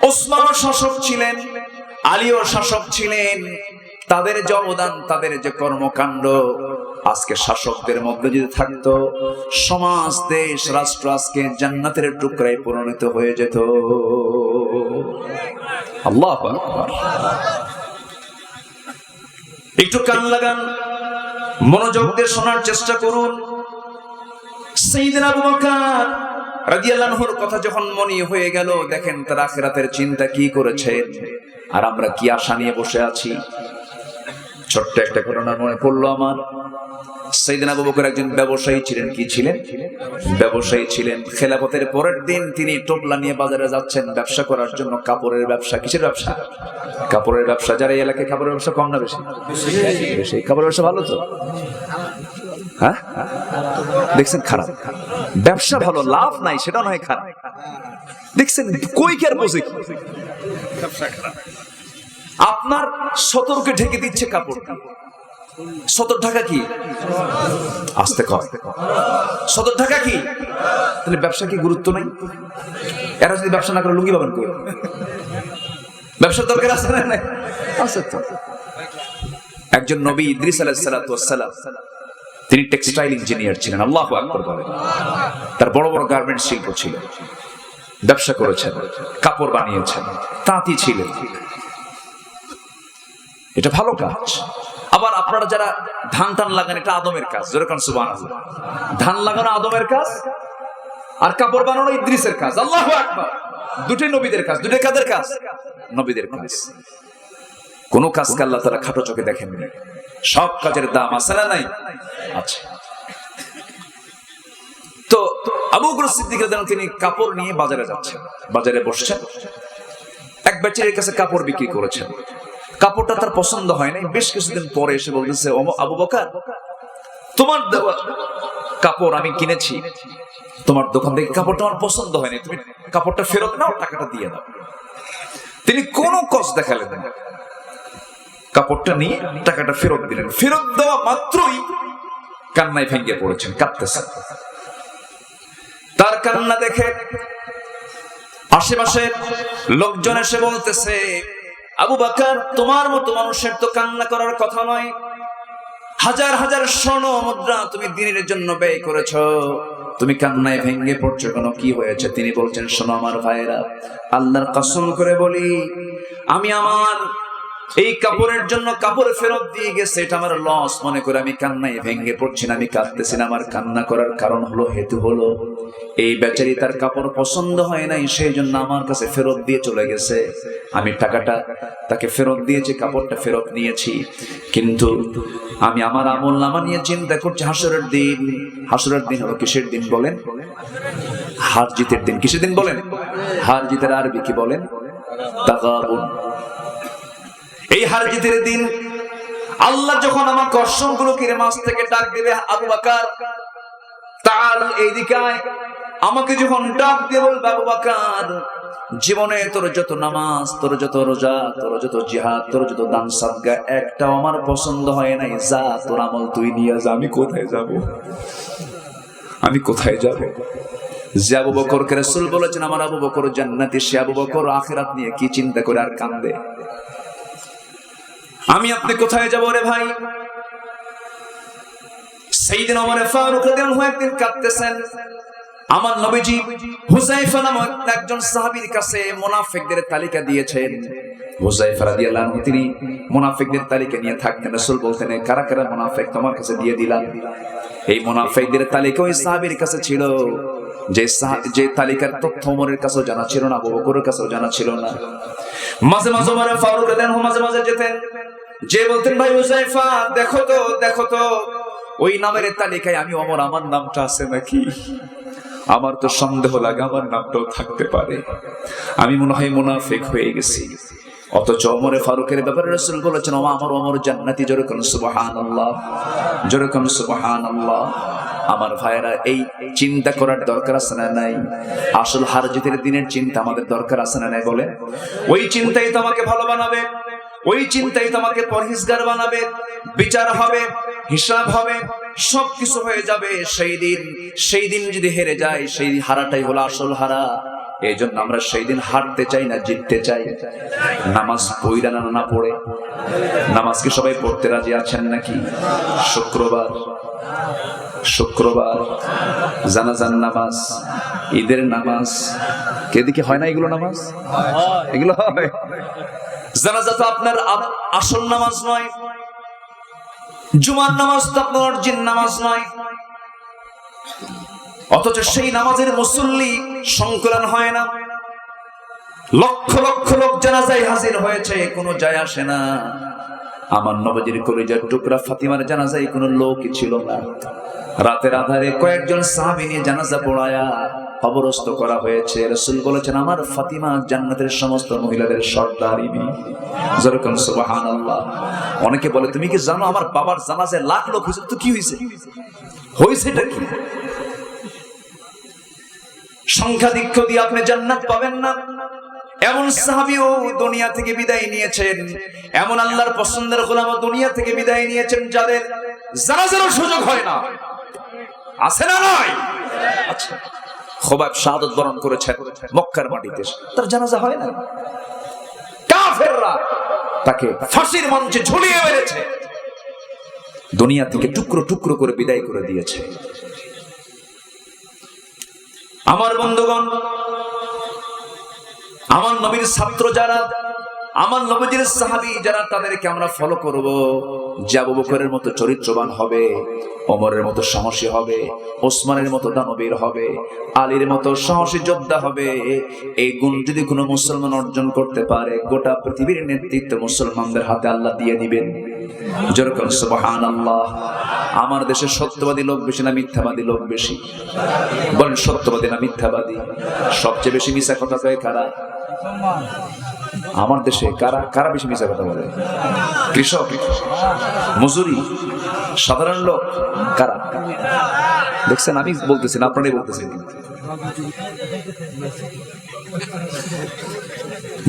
ওসমানও শাসক ছিলেন, আলীও শাসক ছিলেন। তাদের যে অবদান, তাদের যে কর্মকাণ্ড আজকে শাসকদের মধ্যে যদি থাকতো, সমাজ, দেশ, রাষ্ট্র আজকে জান্নাতের টুকরায় পরিণত হয়ে যেত। আল্লাহু আকবার। একটু কান লাগান, মনোযোগ দিয়ে শোনার চেষ্টা করুন। সাইয়েদনা আবু বকর রাদিয়াল্লাহু আনহুর কথা যখন মনে হয়ে গেল, দেখেন তার আখিরাতের চিন্তা কি করেছেন, আর আমরা কি আশা নিয়ে বসে আছি। ছোট্ট একটা ঘটনা মনে পড়লো আমার। সাইয়েদনা আবু বকর একজন ব্যবসায়ী ছিলেন। কি ছিলেন? ব্যবসায়ী ছিলেন। খেলাফতের পরের দিন তিনি টোপলা নিয়ে বাজারে যাচ্ছেন ব্যবসা করার জন্য। কাপড়ের ব্যবসা। কিসের ব্যবসা? কাপড়ের ব্যবসা। যারা এই এলাকায় কাপড়ের ব্যবসা কম না বেশি? বেশি। কাপড়ের ব্যবসা ভালো তো? হ্যাঁ, দেখছেন খারাপ? ব্যবসা ভালো, লাভ নাই সেটা নয় খারাপ। দেখছেন কই কে আর বোঝে ব্যবসা খারাপ। আপনার সতর্কে ঢেকে দিচ্ছে কাপড়। সতর ঢাকা কি? আস্তে কর। সতর ঢাকা কি? তাহলে ব্যবসা কি গুরুত্ব নাই? এরা যদি ব্যবসা না করে লুঙ্গি পাবেন কই? ব্যবসার দরকার আছে না? নাই আছে তো। একজন নবী ইদ্রিস আলাইহিস সালাতু ওয়াস সালাম, তিনি টেক্সটাইল ইঞ্জিনিয়ার ছিলেন। আল্লাহু আকবার বলেন। তার বড় বড় গার্মেন্টস শিল্প ছিল, ব্যবসা করেছেন, কাপড় বানিয়েছেন, তাঁতি ছিলেন। এটা ভালো কাজ। আবার আপনারা যারা ধান টান লাগান, এটা আদমের কাজ। যেরকম সুবহানাল্লাহ, ধান লাগানো আদমের কাজ, আর কাপড় বানানো ইদ্রিসের কাজ। আল্লাহু আকবার। দুটোই নবীদের কাজ। দুটোই কাদের কাজ? নবীদের কাজ। কোন কাজকে আল্লাহ তাআলা খাটো চোখে দেখেন না। সব কাজের দাম আছে না নাই? আচ্ছা। তো আবু বকর সিদ্দিক রাদিয়াল্লাহু আনহু তিনি কাপড় নিয়ে বাজারে যাচ্ছেন। বাজারে বসছেন, এক বেচারির কাছে কাপড় বিক্রি করেছেন। কাপড়টা তার পছন্দ হয় নাই। বেশ কিছুদিন পরে এসে বলতেছে, আবু বকর, তোমার দেওয়া কাপড় আমি কিনেছি, তোমার দোকান থেকে কাপড়টা আমার পছন্দ হয়নি, তুমি কাপড়টা ফেরত নাও, টাকাটা দিয়ে দাও। তিনি কোনো কষ্ট দেখালেন না, কাপড়টা নিয়ে টাকাটা ফেরত দিলেন। ফেরত দেওয়া মাত্রই কান্নায় ভেঙে পড়েছেন, কাঁদতেছেন। তার কান্না দেখে আশেপাশের লোকজন এসে বলতেছে, আবু বকর, তোমার মতো মানুষের তো কান্না করার কথা নয়। হাজার হাজার স্বর্ণ মুদ্রা তুমি দিনের জন্য ব্যয় করেছো, তুমি কান্নায় ভেঙে পড়ছো কেন? কি হয়েছে? তিনি বলছেন, শোনো আমার ভাইরা, আল্লাহর কসম করে বলি, আমি আমার এই কাপড়ের জন্য কাপড় ফেরত দিয়ে গেছে, এটা আমার লস মনে করে আমি কান্নায় ভেঙে পড়ছি না, আমি কাঁদতেছি না। আমার কান্না করার কারণ হলো, হেতু হলো, এই বেচারি তার কাপড় পছন্দ হয় নাই, সেই জন্য আমার কাছে ফেরত দিয়ে চলে গেছে। আমি টাকাটা তাকে ফেরত দিয়েছি, কাপড়টা ফেরত নিয়েছি। কিন্তু আমি আমার আমলনামা নিয়ে চিন্তা করছি, হাসরের দিন। হাসরের দিন হলো কিসের দিন বলেন? হার জিতের দিন। কিসের দিন বলেন? হার জিতের আরবি কি বলেন? তাগাবুন। এই হারজিতের দিন আল্লাহ যখন আমার কষ্টগুলোকে মাছ থেকে ডাক দেবে, আবু বকর তাআল এইদিকে আয়, আমাকে যখন ডাক দিয়ে বলবে আবু বকর জীবনে তোর যত নামাজ, তোর যত রোজা, তোর যত জিহাদ, তোর যত দান সাদকা একটাও আমার পছন্দ হয় নাই, যা তোর আমল তুই নিয়ে যা। আমি কোথায় যাব? আমি কোথায় যাব? যে আবু বকরকে রাসূল বলেছেন আমার আবু বকর জান্নাতি, সে আবু বকর আখিরাত নিয়ে কি চিন্তা করে আর কান্দে? আমি আপনি কোথায় যাব রে ভাই? সাইয়েদনা ওমর ফারুক রাদিয়াল্লাহু আনহু একদিন কাঁদতেছেন। আমার নবীজি হুযায়ফা নামক একজন সাহাবীর কাছে মুনাফিকদের তালিকা দিয়েছেন। হুযায়ফা রাদিয়াল্লাহু আনহু তিনি মুনাফিকদের তালিকা নিয়ে থাকতেন। রাসূল বলতেন কারা কারা মুনাফিক তোমার কাছে দিয়ে দিলাম। এই মুনাফিকদের তালিকা ওই সাহাবীর কাছে ছিল, যে তালিকার তথ্য ওমরের কাছেও জানা ছিল না, আবু বকরের কাছেও জানা ছিল না। মাঝে মাঝে ওমর ফারুক রাদিয়াল্লাহু আনহু মাঝে মাঝে যেতেন, যে বলতেন ভাই হুযায়ফা দেখো তো ওই নামের তালিকায় আমি ওমর আমার নামটা আছে নাকি? আমার তো সন্দেহ লাগে আমার নামটাও থাকতে পারে, আমি মনে হয় মুনাফিক হয়ে গেছি। অথচ ওমরে ফারুকের ব্যাপারে রাসূল বলেছেন আমার ওমর জান্নাতি। জোরে কোন সুবহানাল্লাহ, জোরে কোন সুবহানাল্লাহ। আমার ভাইরা এই চিন্তা করার দরকার আছে না নাই? আসল হারজিতের দিনের চিন্তা আমাদের দরকার আছে না নাই বলে? ওই চিন্তাই তো আমাকে ভালো বানাবে, ওই চিন্তাই তো আমাকে পরহেজগার বানাবে। বিচার হবে, হিসাব হবে, সবকিছু হয়ে যাবে। সেই দিন যদি হেরে যায়, সেই হারাটাই হলো আসল হারা। এই জন্য আমরা সেই দিন হারতে চাই না, জিততে চাই। নামাজ পড়া না পড়ে, নামাজ কি সবাই পড়তে রাজি আছেন নাকি? শুক্রবার জানাজার নামাজ, ঈদের নামাজ, কেদিকে হয় না এগুলো নামাজ? এগুলো হয়। জানাজা তো আপনার আসল নামাজ নয়, জুমার নামাজ তো আপনার অরিজিনাল নামাজ নয়। অথচ সেই নামাজের মুসল্লি সংকলন হয় না। লক্ষ লক্ষ লোক জানাজায় হাজির হয়েছে, কোনো যায় আসে না। আমার নবীজির কলিজার টুকরা ফাতিমার জানাজায় কোনো লোকই ছিল না। রাতের আধারে কয়েকজন সাহাবী নিয়ে জানাজা পড়ায়া কবরস্থ করা হয়েছে। রাসূল বলেছেন আমার ফাতিমা জান্নাতের সমস্ত মহিলাদের সর্দারিনী। যেরকম সুবহানাল্লাহ। অনেকে বলে তুমি কি জানো আমার বাবার জানাজায় লাখ লোক হয়েছে? তো কি হয়েছে? হয়েছেটা কি? সংখ্যাধিক্য দিয়ে আপনি জান্নাত পাবেন না। এমন সাহাবীও দুনিয়া থেকে বিদায় নিয়েছেন, এমন আল্লাহর পছন্দের গোলামও দুনিয়া থেকে বিদায় নিয়েছেন যাদের জানাজারও সুযোগ হয় না। আছে না নয়? আচ্ছা, খুবাইব শাহাদাত বরণ করেছেন মক্কার মাটিতে, তার জানাজা হয় না। কাফেররা তাকে ফাঁসির মঞ্চে ঝুলিয়ে মেরেছে, দুনিয়া থেকে টুকরো টুকরো করে বিদায় করে দিয়েছে। আমার বন্ধুগণ, আমার নবীর ছাত্র যারা, আমার নবীর সাহাবী যারা, তাদেরকে আমরা ফলো করব। যে আবু বকরের মতো চরিত্রবান হবে, ওমরের মতো সাহসী হবে, ওসমানের মতো দানবীর হবে, আলীর মতো সাহসী যোদ্ধা হবে। এই গুণ যদি কোনো মুসলমান অর্জন করতে পারে, গোটা পৃথিবীর নেতৃত্ব মুসলমানদের হাতে আল্লাহ দিয়ে দিবেন। যেরকম সুবহানাল্লাহ। আমার দেশে সত্যবাদী লোক বেশি না মিথ্যাবাদী লোক বেশি? বলেন সত্যবাদী না মিথ্যাবাদী? সবচেয়ে বেশি মিথ্যা কথা কয় কারা? আমার দেশে কারা কারা বেশি মিথ্যা কথা বলে? কৃষক, মজুরি, সাধারণ লোক কারা? দেখছেন, আমি বলতেছি না, আপনারাই বলতেছেন।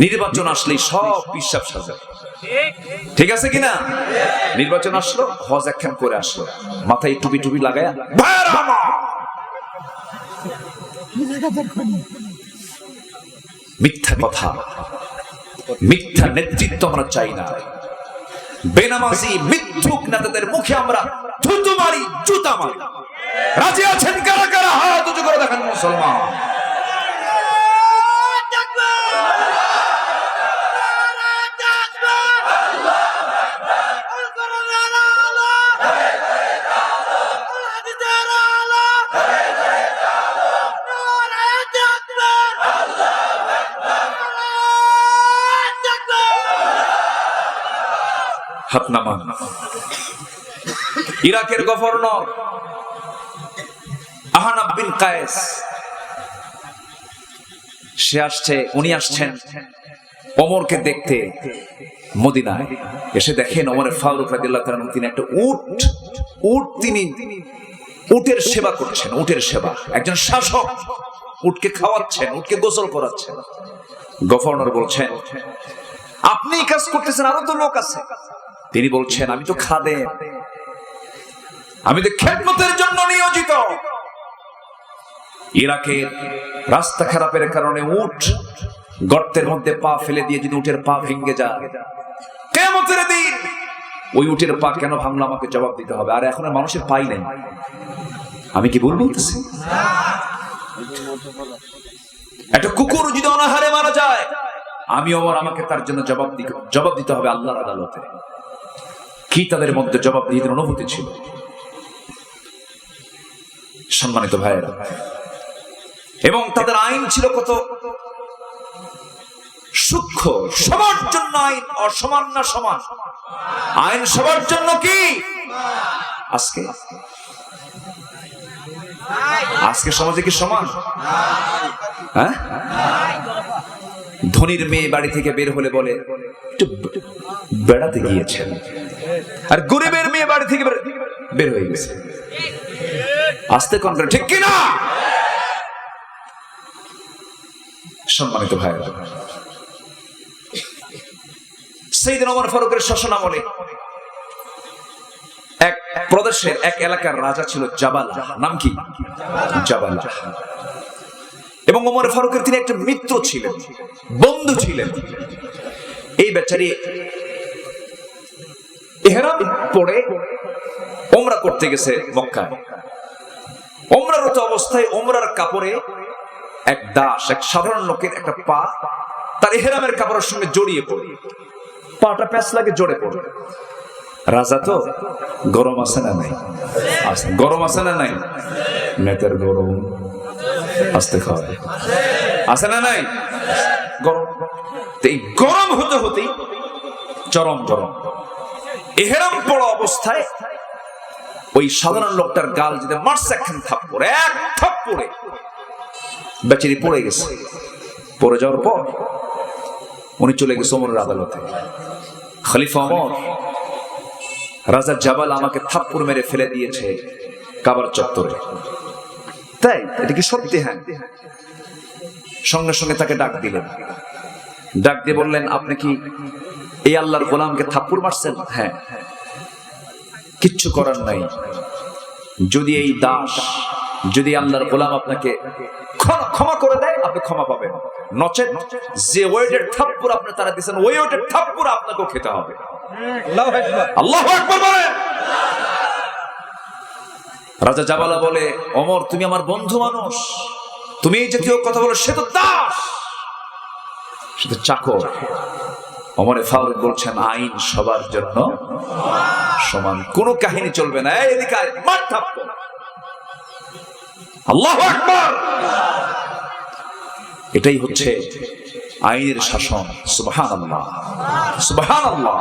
নির্বাচন আসলেই সব পিসাব সাজা, ঠিক আছে কিনা? নির্বাচন আসলো, হজ একখান করে আসলো, মাথায় টুপি টুপি লাগায়া মিথ্যা কথা, মিথ্যা নেতৃত্ব আমরা চাই না। বেনামাজি মিথ্যুক নেতাদের মুখে আমরা থুতু মারি, জুতা মারি। রাজি আছেন কারা কারা? হাত উঁচু করে দেখেন মুসলমান। হাত নামান। ইরাকের গভর্নর আহনাব বিন কায়েস, উনি আসছেন ওমরকে দেখতে। মদিনায় এসে দেখেন ওমর ফারুক রাদিয়াল্লাহু তাআলা তিনি একটা তিনি উটের সেবা করছেন, উটের সেবা। একজন শাসক উটকে খাওয়াচ্ছেন, উটকে গোসল করাচ্ছেন। গভর্নর বলছেন, আপনি এই কাজ করতেছেন, আরো তো লোক আছে। তিনি বলছেন, আমি তো খাদেম, আমি তো খেদমতের জন্য নিয়োজিত। ইরাকের রাস্তা খারাপের কারণে উট গর্তের মধ্যে পা ফেলে দিয়ে যদি উটের পা ভেঙে যায়, কিয়ামতের দিন ওই উটের পা কেন ভাঙলো আমাকে জবাব দিতে হবে। আর এখন মানুষের পাই নাই। আমি কি ভুল বলতেছি? একটা কুকুর যদি অনাহারে মারা যায়, আমি ওমর আমাকে তার জন্য জবাব দিতে হবে আল্লাহর আদালতে। কি তাদের মধ্যে জবাব দিয়ে অনুভূতি ছিল। সম্মানিত ভাইয়েরা, এবং তাদের আইন ছিল কত সূক্ষ্ম। সবার জন্য আইন, অসমান না সমান? আইন সবার জন্য কি? আজকে সমাজে কি সমান? হ্যাঁ, ধনীর মেয়ে বাড়ি থেকে বের হলে বলে একটু বেড়াতে গিয়েছেন, আর গরিবের মেয়ে বাড়ি থেকে বের হয়ে গেছে। আস্তে কোন ঠিক কিনা? সম্মানিত ভাইরা, সাইয়েদনা ওমর ফারুকের শাসনামলে এক প্রদেশের এক এলাকার রাজা ছিল জাবালা। নাম কি? জাবালা। এবং ওমর ফারুকের তিনি একটা মিত্র ছিলেন, বন্ধু ছিলেন। এই বেচারি ইহরাম পরে ওমরা করতে গেছে মক্কায়। ওমরারত অবস্থায় ওমরার কাপড়ে এক দাস, এক সাধারণ লোকের একটা পা তার ইহরামের কাপড়ের সঙ্গে জড়িয়ে পড়ে, পাটা প্যাঁচ লাগে, জড়ে পড়ে। রাজা তো গরম আছে না নাই? গরম আছে না নাই? নেতের গরম আসতে খাওয়ায় আছে না নাই? গরম। এই গরম হতে হতেই চরম গরম। ইহরাম পড়া অবস্থায় ওই সাধারণ লোকটার গাল যদি মারছে একখান থাপ্পড়, এক থাপ্পড়ে বেচারি পড়ে গেছে। পড়ে যাওয়ার পর উনি চলে গেছে ওমরের আদালতে। খলিফা ওমর, রাজা জাবাল আমাকে থাপ্পড় মেরে ফেলে দিয়েছে কাবার চত্বরে। তাই এটা কি সত্যি? হ্যাঁ। সঙ্গে সঙ্গে তাকে ডাক দিলেন। ডাক দিয়ে বললেন, আপনি কি এই আল্লাহর গোলামকে থাপ্পড় মারছেন? হ্যাঁ। কিচ্ছু করার নাই, যদি এই দাস, যদি আল্লাহর গোলাম আপনাকে ক্ষমা করে দেয় আপনি ক্ষমা পাবেন, নচেত যে ওয়েটের থাপ্পড় আপনি তারা দিয়েছেন ওই ওয়েটের থাপ্পড় আপনাকেও খেতে হবে। আল্লাহু আকবার বলেন। রাজা জাবালা বলে, ওমর তুমি আমার বন্ধু মানুষ, তুমি এই জাতীয় কথা বলো, সে তো দাস, সে তো চাকর। ওমরে ফারুক বলছেন, আইন সবার জন্য সমান, কোনো কাহিনী চলবে না। এদিকে মার থাপ্পড়। আল্লাহু আকবার। এটাই হচ্ছে আইনের শাসন। সুবহানাল্লাহ, সুবহানাল্লাহ।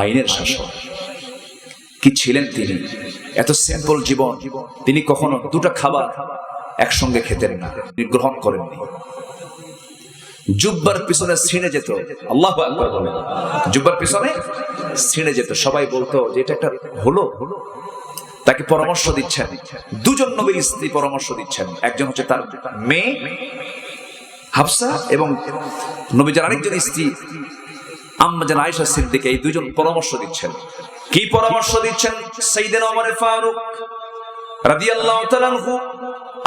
আইনের শাসন কি ছিলেন তিনি! এত সিম্পল জীবন। তিনি কখনো দুটো খাবার একসঙ্গে খেতেন না, তিনি গ্রহণ করেননি। জুব্বার পিছনে ছিঁড়ে যেত। আল্লাহু আকবার বলেন। জুব্বার পিছনে ছিঁড়ে যেত। সবাই বলতো যে এটা একটা হলো। তাকে পরামর্শ দিচ্ছেন দুজন নবীর স্ত্রী, পরামর্শ দিচ্ছেন। একজন হচ্ছে তার মেয়ে হাফসা এবং নবীর আরেকজন স্ত্রী আম্মা জান আয়েশা সিদ্দিকা। এই দুজন পরামর্শ দিচ্ছেন। কি পরামর্শ দিচ্ছেন? সাইয়েদনা ওমর ফারুক রাদিয়াল্লাহু তাআলা আনহু,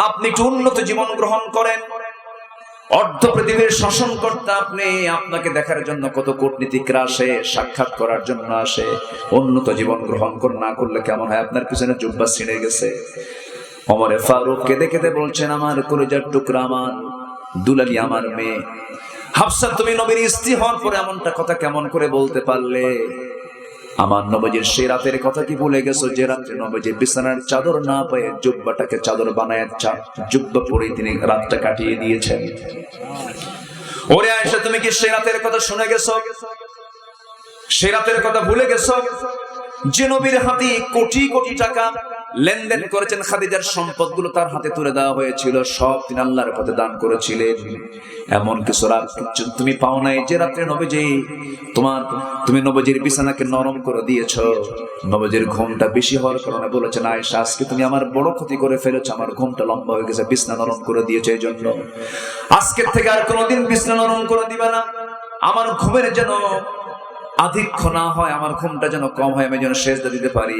আপনি একটু উন্নত জীবন গ্রহণ করেন। অর্ধ পৃথিবীর শাসন করতে আপনি, আপনাকে দেখার জন্য কত কূটনীতিকরা আসে, সাক্ষাৎ করার জন্য আসে। উন্নত জীবন গ্রহণ না করলে কেমন হয়? আপনার পিছনে জুব্বা ছিঁড়ে গেছে। ওমর ফারুক কেঁদে কেঁদে বলছেন, আমার কলিজার টুকরা, আমার দুলালি, আমার মেয়ে হাফসা, তুমি নবীর স্ত্রী হওয়ার পরে এমনটা কথা কেমন করে বলতে পারলে? আমার নবীজির সেই রাতের কথা কি ভুলে গেছো, যে রাত্রে নবীজি বিছানার চাদর না পেয়ে জুব্বাটাকে চাদর বানায় জুব্বা পরে তিনি রাতটা কাটিয়ে দিয়েছেন? ওরে আয়েশা, তুমি কি সেই রাতের কথা শুনে গেছো? সেই রাতের কথা ভুলে গেছো? যে নবীর হাতে কোটি কোটি টাকা লেনদেন করেছেন, খাদিজার সম্পদগুলো তার হাতে তুলে দেওয়া হয়েছিল, সব তিনি আল্লাহর পথে দান করেছিলেন। এমন কিছু রাত তুমি পাও নাই যে রাত্রে নবীজি তুমি নবীজির বিছানাকে নরম করে দিয়েছো। নবীজির ঘুমটা বেশি হওয়ার কারণে বলেছেন, আয়েশা আজকে তুমি আমার বড় ক্ষতি করে ফেলেছো, আমার ঘুমটা লম্বা হয়ে গেছে, বিছানা নরম করে দিয়েছো, এই জন্য আজকের থেকে আর কোনোদিন বিছানা নরম করে দিবে না। আমার ঘুমের যেন আধিক্য না হয়, আমার ঘুমটা যেন কম হয়, আমি যেন সেজদা দিতে পারি।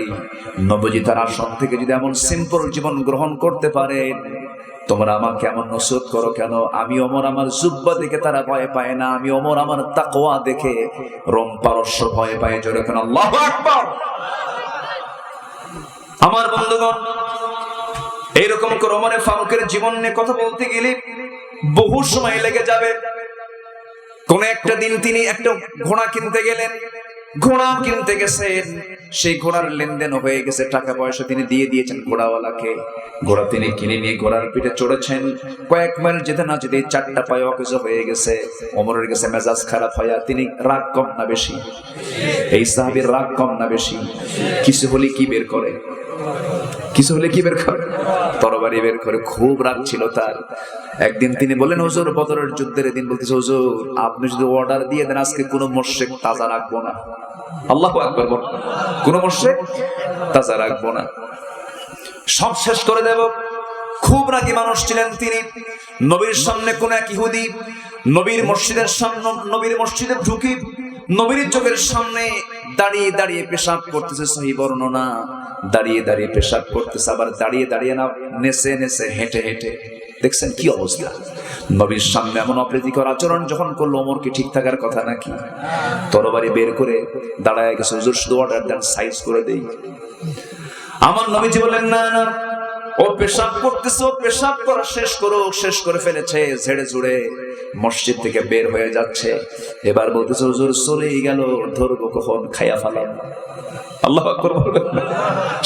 নবীজি তার আসন থেকে যদি এমন সিম্পল জীবন গ্রহণ করতে পারে, তোমরা আমাকে এমন নসরত করো কেন? আমি ওমর আমার জুব্বা দেখে তারা ভয় পায় না, আমি ওমর আমার তাকওয়া দেখে রোম পারস্য ভয় পায়। জোরে কেন আল্লাহু আকবার। আমার বন্ধুগণ, এইরকম করে ওমর ফারুকের জীবন নিয়ে কথা বলতে গেলে বহু সময় লেগে যাবে। কোন একটা দিন তিনি একটা ঘোড়া কিনতে গেলেন, ঘোড়া কিনতে গেছেন, সেই ঘোড়ার লেনদেন হয়ে গেছে, টাকা পয়সা তিনি দিয়ে দিয়েছেন ঘোড়াওয়ালাকে। ঘোড়া তিনি কিনে নিয়ে ঘোড়ার পিঠে চড়েছেন, কয়েক মাইল যেতে না যেতে চারটা পায়ে অকেজো হয়ে গেছে। ওমরের কাছে মেজাজ খারাপ হয়ে, তিনি রাগ কম না বেশি? এই সাহাবীর রাগ কম না বেশি? কিছু হলে কি বের করে? কিছু হলে কি বের করে? তরবারি বের করে। খুব রাগ ছিল তার। একদিন তিনি বলেন, হুজুর বদরের যুদ্ধের দিন বলতেছে, হুজুর আপনি যদি অর্ডার দিয়ে দেন আজকে কোনো মুশরিক তাজা রাখবো না। আল্লাহু আকবার। কোনো মুশরিক তাজা রাখবো না, সব শেষ করে দেব। খুব রাগী মানুষ ছিলেন তিনি। নবীর সামনে কোন এক ইহুদি নবীর মসজিদের সামনে, নবীর মসজিদে ঢুকি নবীর চোখের সামনে দাঁড়িয়ে দাঁড়িয়ে পেশাব করতেছে। সহিহ বর্ণনা, দাঁড়িয়ে দাঁড়িয়ে পেশাব করতেছে, আবার দাঁড়িয়ে দাঁড়িয়ে না, নেচে নেচে হেঁটে হেঁটে। দেখছেন কি অবস্থা? নবীর সামনে এমন অপ্রীতিকর আচরণ যখন করলো, ওমর কি ঠিক থাকার কথা নাকি? তরবারি বের করে দাঁড়ায় গেছে, হুজুর শুধু অর্ডার দেন, সাইজ করে দেই। আমার নবীজি বলেন, না না, ও পেশাব করতেছে, ও পেশাব করা শেষ করো। শেষ করে ফেলেছে, ঝেড়ে ঝুড়ে মসজিদ থেকে বের হয়ে যাচ্ছে। এবার বলতেছে, হুজুর চলেই গেল, ধরবো কখন? খাইয়া ফেলাম। আল্লাহু আকবার বলবেন না?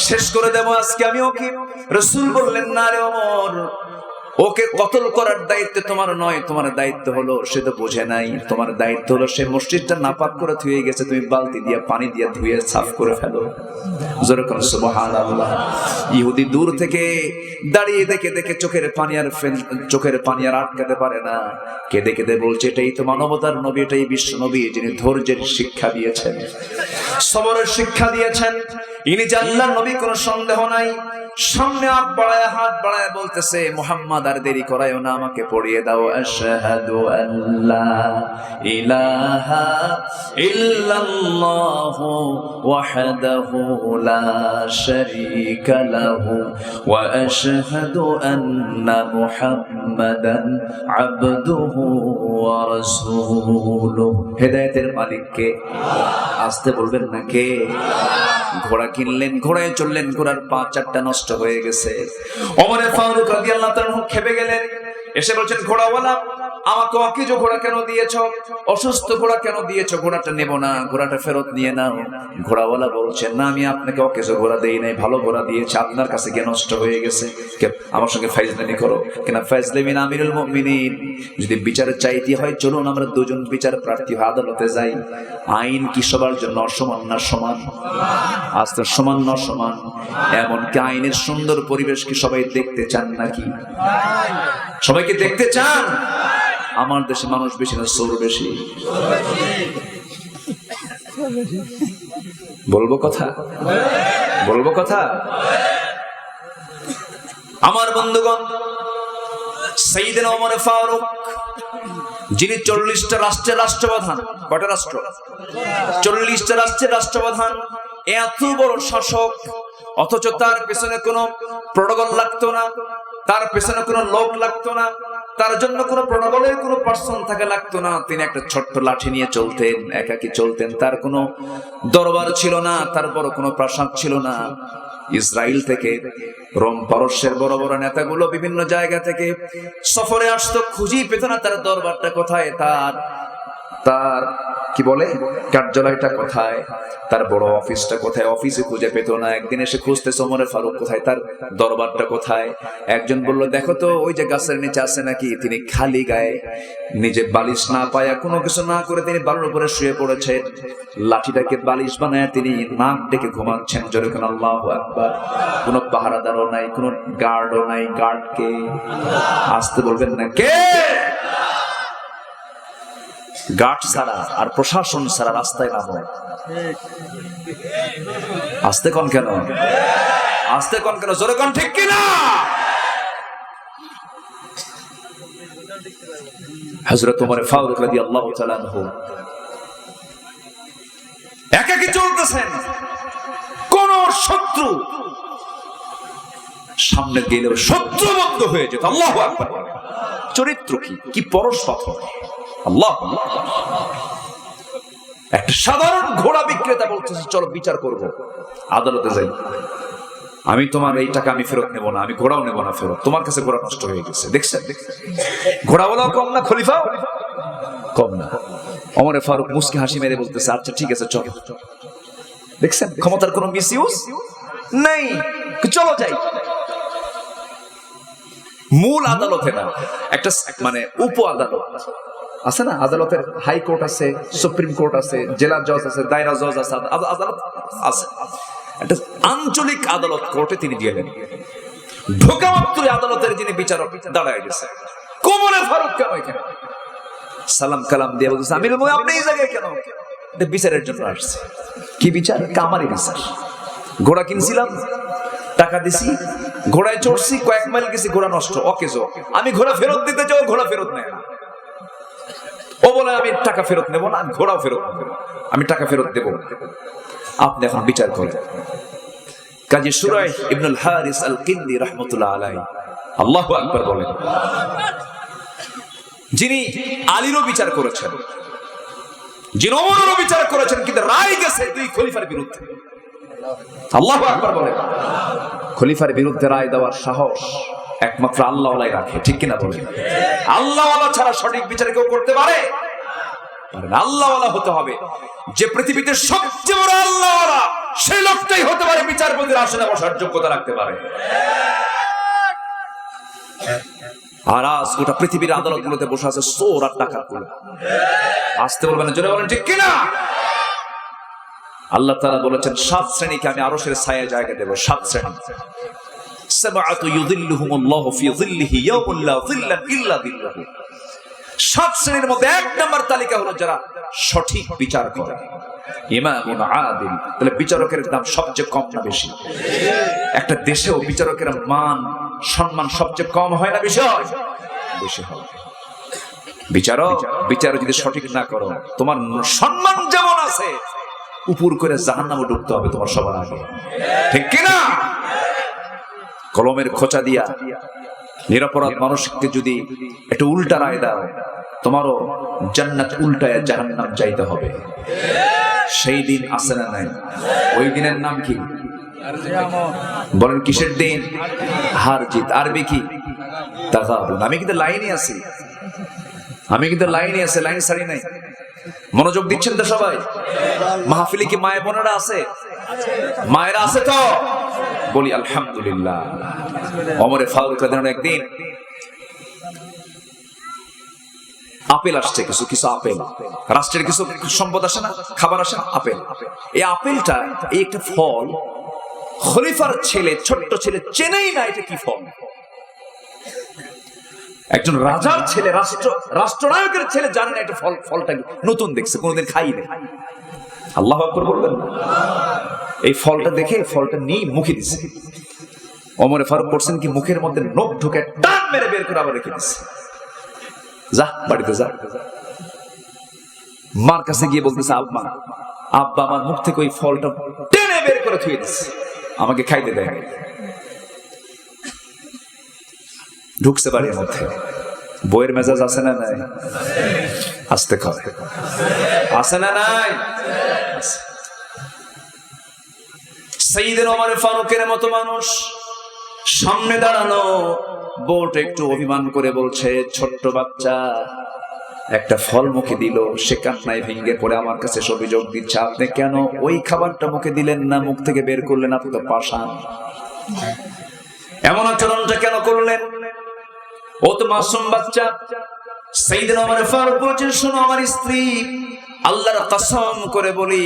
শেষ করে দেব আজকে আমি ওকে। রাসূল বললেন, না রে ওমর, ওকে কতল করার দায়িত্ব তোমার নয়, তোমার দায়িত্ব হলো, সে তো বোঝে নাই, তোমার দায়িত্ব হলো সে মসজিদটা নাপাক করে ধুয়ে গেছে, তুমি বালতি দিয়ে পানি দিয়ে ধুয়ে সাফ করে ফেলো। জোরে করে সুবহানাল্লাহ। ইহুদি দূর থেকে দাঁড়িয়ে দেখে দেখে চোখের পানি আর আটকাতে পারে না, কেঁদে কেঁদে বলছে, এটাই তো মানবতার নবী, এটাই বিশ্ব নবী, যিনি ধৈর্যের শিক্ষা দিয়েছেন, সবরের শিক্ষা দিয়েছেন, ইনি যে আল্লাহর নবী, কোনো সন্দেহ নাই। সামনে হাত বাড়ায় বলতেছে, মুহাম্মদ আর দেরি করায়ও না, আমাকে পড়িয়ে দাও, আশহাদু আল্লা ইলাহা ইল্লাল্লাহু ওয়াহদাহু লা শারীকা লাহু ওয়া আশহাদু আন্না মুহাম্মাদান আবদুহু ওয়া রাসূলুহু। হেদায়েতের মালিক কে? আসতে বলবেন না কে? ঘোড়া কিনলেন, ঘোড়ায় চললেন, ঘোড়ার পা চারটা নষ্ট হয়ে গেছে। ওমর ফারুক রাদিয়াল্লাহু তাআলা খেপে গেলেন, এসে বলছেন, ঘোড়াওয়ালা আমাকে অকেজো ঘোড়া কেন দিয়েছো? অসুস্থ ঘোড়া কেন দিয়েছো? ঘোড়াটা নেব না, ঘোড়াটা ফেরত নিয়ে নাও। ঘোড়াওয়ালা বলছেন, না আমি আপনাকে অকেজো ঘোড়া দেই নাই, ভালো ঘোড়া দিয়েছি, আপনার কাছে গিয়ে নষ্ট হয়ে গেছে। আমার সঙ্গে ফাইজলামি করো কেন? ফাইজলামি না আমিরুল মুমিনিন। যদি বিচার চাইতে হয়, চলুন আমরা দুজন বিচার প্রার্থী আদালতে যাই। আইন কি সবার জন্য সমান না সমান? আজ তো সমান না সমান। এমনকি আইনের সুন্দর পরিবেশ কি সবাই দেখতে চান নাকি? সবাইকে দেখতে চান? আমার দেশে মানুষ বেশি না চোর বেশি? বলবো কথা? আমার বন্ধুগণ, সাইয়েদনা ওমর ফারুক, যিনি 40টা রাষ্ট্রের রাষ্ট্রপ্রধান। কয়টা রাষ্ট্র? 40টা রাষ্ট্রের রাষ্ট্রপ্রধান, এত বড় শাসক, অথচ তার পেছনে কোনো প্রটোকল লাগতো না, তার পেছনে কোনো লোক লাগতো না, তার জন্য কোনো প্রটোকলের কোনো পার্সন থাকা লাগতো না। তিনি একটা ছোট্ট লাঠি নিয়ে চলতেন, একাকী চলতেন, তার কোনো দরবার ছিল না, তার বড় কোনো প্রাসাদ ছিল না। ইসরায়েল থেকে, রোম পারস্যের বড় বড় নেতাগুলো বিভিন্ন জায়গা থেকে সফরে আসতো, খুঁজেই পেত না তার দরবারটা কোথায়, তার কি বলে কার্যালয়টা কোথায়, তার বড় অফিসটা কোথায়, অফিসে খুঁজে পেত না। একদিন এসে খুঁজতেছে ওমরে ফারুক কোথায়, তার দরবারটা কোথায়। একজন বলল দেখো তো ওই যে গাছের নিচে আছে নাকি। তিনি খালি গায়ে নিজে বালিশ না পায়া কোনো কিছু না করে তিনি বালুর উপরে শুয়ে পড়েছেন, লাঠিটাকে বালিশ বানায় তিনি নাক ডেকে ঘুমাচ্ছেন। জোরে কোন আল্লাহু আকবার। কোনো পাহারাদারও নাই, কোনো গার্ডও নাই। গার্ডকে আসতে বলবেন না, কে? গার্ড ছাড়া আর প্রশাসন ছাড়া রাস্তায় নামো। আসতে কোন কেন, আসতে কোন কেন, জোরে কোন ঠিক কিনা? হযরত ওমর ফারুক রাদিয়াল্লাহু তাআলা আনহু একাকী চলতেছেন, কোন শত্রু সামনে গেলেও শত্রু বন্ধ হয়ে যেত। আল্লাহু আকবার। চরিত্র কি পরশ পাথর। আল্লাহ, একটা সাধারণ ঘোড়া বিক্রেতা বলতেছে চলো বিচার করব, আদালতে যাই, আমি তোমার এই টাকা আমি ফেরত নেব না, আমি ঘোড়াও নেব না ফেরত, তোমার কাছে ঘোড়া নষ্ট হয়ে গেছে। দেখছেন ঘোড়াওয়ালাও কম না, খলিফাও কম না। ওমর ফারুক মুস্কি হাসি মেরে বলতেছে আচ্ছা ঠিক আছে চলো। দেখছেন ক্ষমতার কোনো মিসইউজ নেই, চলো যাই। মূল আদালতে না, একটা মানে উপ আদালত আছে না, আদালতের হাইকোর্ট আছে, সুপ্রিম কোর্ট আছে, জেলা জজ আছে, দায়রা জজ আছে, আদালত আছে। একটা আঞ্চলিক আদালত কোর্টে তিনি গেলেন, ঢোকা মাত্রই আদালতের যিনি বিচারক দাঁড়ায় গেছে। ওমর ফারুক কেন এখানে? সালাম কালাম দিয়ে বলতেছে আমিরুল মুমিনিন আপনি এই জায়গায় কেন? এটা বিচারের জন্য আসছে। কি বিচার? কামারি বিচার। ঘোড়া কিনছিলাম, টাকা দিছি, ঘোড়ায় চড়ছি, কয়েক মাইল গেছি, ঘোড়া নষ্ট, অকেজো। আমি ঘোড়া ফেরত দিতে চাও, ঘোড়া ফেরত নেয় না। ও বলে আমি টাকা ফেরত নেব না, আমি ঘোড়াও ফেরত নেব, আমি টাকা ফেরত দেব। আপনি এখন বিচার করেন। কাজী শুরাইহ ইবনুল হারিস আল কিন্দি রাহমাতুল্লাহ আলাইহি আল্লাহু আকবার বলেন, যিনি আলীরও বিচার করেছেন, যিনি ওমরেরও বিচার করেছেন, কিন্তু রায় গেছে দুই খলিফার বিরুদ্ধে। আল্লাহু আকবার বলেন। খলিফার বিরুদ্ধে রায় দেওয়ার সাহস একমাত্র আল্লাহওয়ালাই রাখে, ঠিক কিনা বলেন? আল্লাহওয়ালা ছাড়া সঠিক বিচার কেউ করতে পারে? আল্লাহওয়ালা হতে হবে। যে পৃথিবীতে সবচেয়ে বড় আল্লাহওয়ালা, সেই লোকটাই হতে পারে বিচারপতির আসনে বসার যোগ্যতা রাখতে পারে। আর আজ গোটা পৃথিবীর আদালতগুলোতে বসে আছে চোর আর ডাকাত গুলো। আসতে বলবেন, জোরে বলেন ঠিক কিনা? আল্লাহ তাআলা বলেছেন 7 শ্রেণীকে আমি আরশের ছায়ায় জায়গা দেব। 7 শ্রেণী। সাবআতু ইউযিল্লুহুমুল্লাহু ফি যিল্লিহি ইয়াওমান লা যিল্লা ইল্লা যিল্লুহু। 7 শ্রেণীর মধ্যে 1 নম্বর তালিকা হলো যারা সঠিক বিচার করে, ইমামুন আদিল। তাহলে বিচারকের দাম সবচেয়ে কম না বেশি? একটা দেশেও বিচারকের মান সম্মান সবচেয়ে কম হয় না বেশি হয়? বেশি হয়। বিচার যদি সঠিক না করো, তোমার সম্মান যেমন আছে উপর করে জাহান্নামে ঢুকতে হবে তোমার সবার আগে, ঠিক কিনা? কলমের খোঁচা দিয়া নিরপরাধ মানুষকে যদি একটা উল্টা রায় দাও, তোমারও জান্নাত উল্টায় জাহান্নাম যাইতে হবে। সেই দিন আছে না নাই? ওই দিনের নাম কি বলেন? কিসের দিন? হার জিত। আরবি কি? তাগাবুন। আমি কিন্তু লাইনে আছি, লাইন ছাড়ি নাই। মনোযোগ দিচ্ছেন তো সবাই? মাহফিলে কি মায়ের বোনেরা আছে? মায়েরা আছে তো? বলি আলহামদুলিল্লাহ। ওমরে ফারুক রাদিয়াল্লাহু আনহু একদিন আপেল আসছে, কিছু আপেল, রাষ্ট্রের কিছু সম্পদ আসে না, খাবার আসে না, আপেল। এই আপেলটা এই একটা ফল, খলিফার ছেলে, ছোট্ট ছেলে চেনেই না এটা কি ফল। একজন রাজার ছেলে, রাষ্ট্রনায়কের ছেলে জানে না এটা ফলটা নতুন দেখছে, কোনোদিন খাইনি। আল্লাহু আকবার বলবেন না? এই ফলটা দেখে ফলটা নিয়ে মুখে দিছে। ওমরে ফারুক করছেন কি, মুখের মধ্যে নখ ঢুকে টান মেরে বের করে আবার রেখে দিচ্ছে। যা বাড়িতে যা। মার কাছে গিয়ে বলতেছে আব্বা আমার মুখ থেকে ওই ফলটা টেনে বের করে থুয়ে দিচ্ছে, আমাকে খাইতে দেয়। ঢুকছে বাড়ির মধ্যে। বইয়ের মেজাজ আছে না নাই? আসতে কয় আছে না নাই? সাইয়েদনা ওমর ফারুকের মতো মানুষ সামনে দাঁড়ানো, বোট একটু অভিমান করে বলছে ছোট্ট বাচ্চা একটা ফল মুখে দিল, সে কান্নায় ভেঙে পড়ে আমার কাছে অভিযোগ দিচ্ছে, আপনি কেন ওই খাবারটা মুখে দিলেন না, মুখ থেকে বের করলেন, আপনি তো পাষাণ, এমন আচরণটা কেন করলেন? ও তো মাসুম বাচ্চা। সাইয়েদনা ওমর ফারুক বলেছেন, শোনো আমার স্ত্রী, আল্লাহর কসম করে বলি,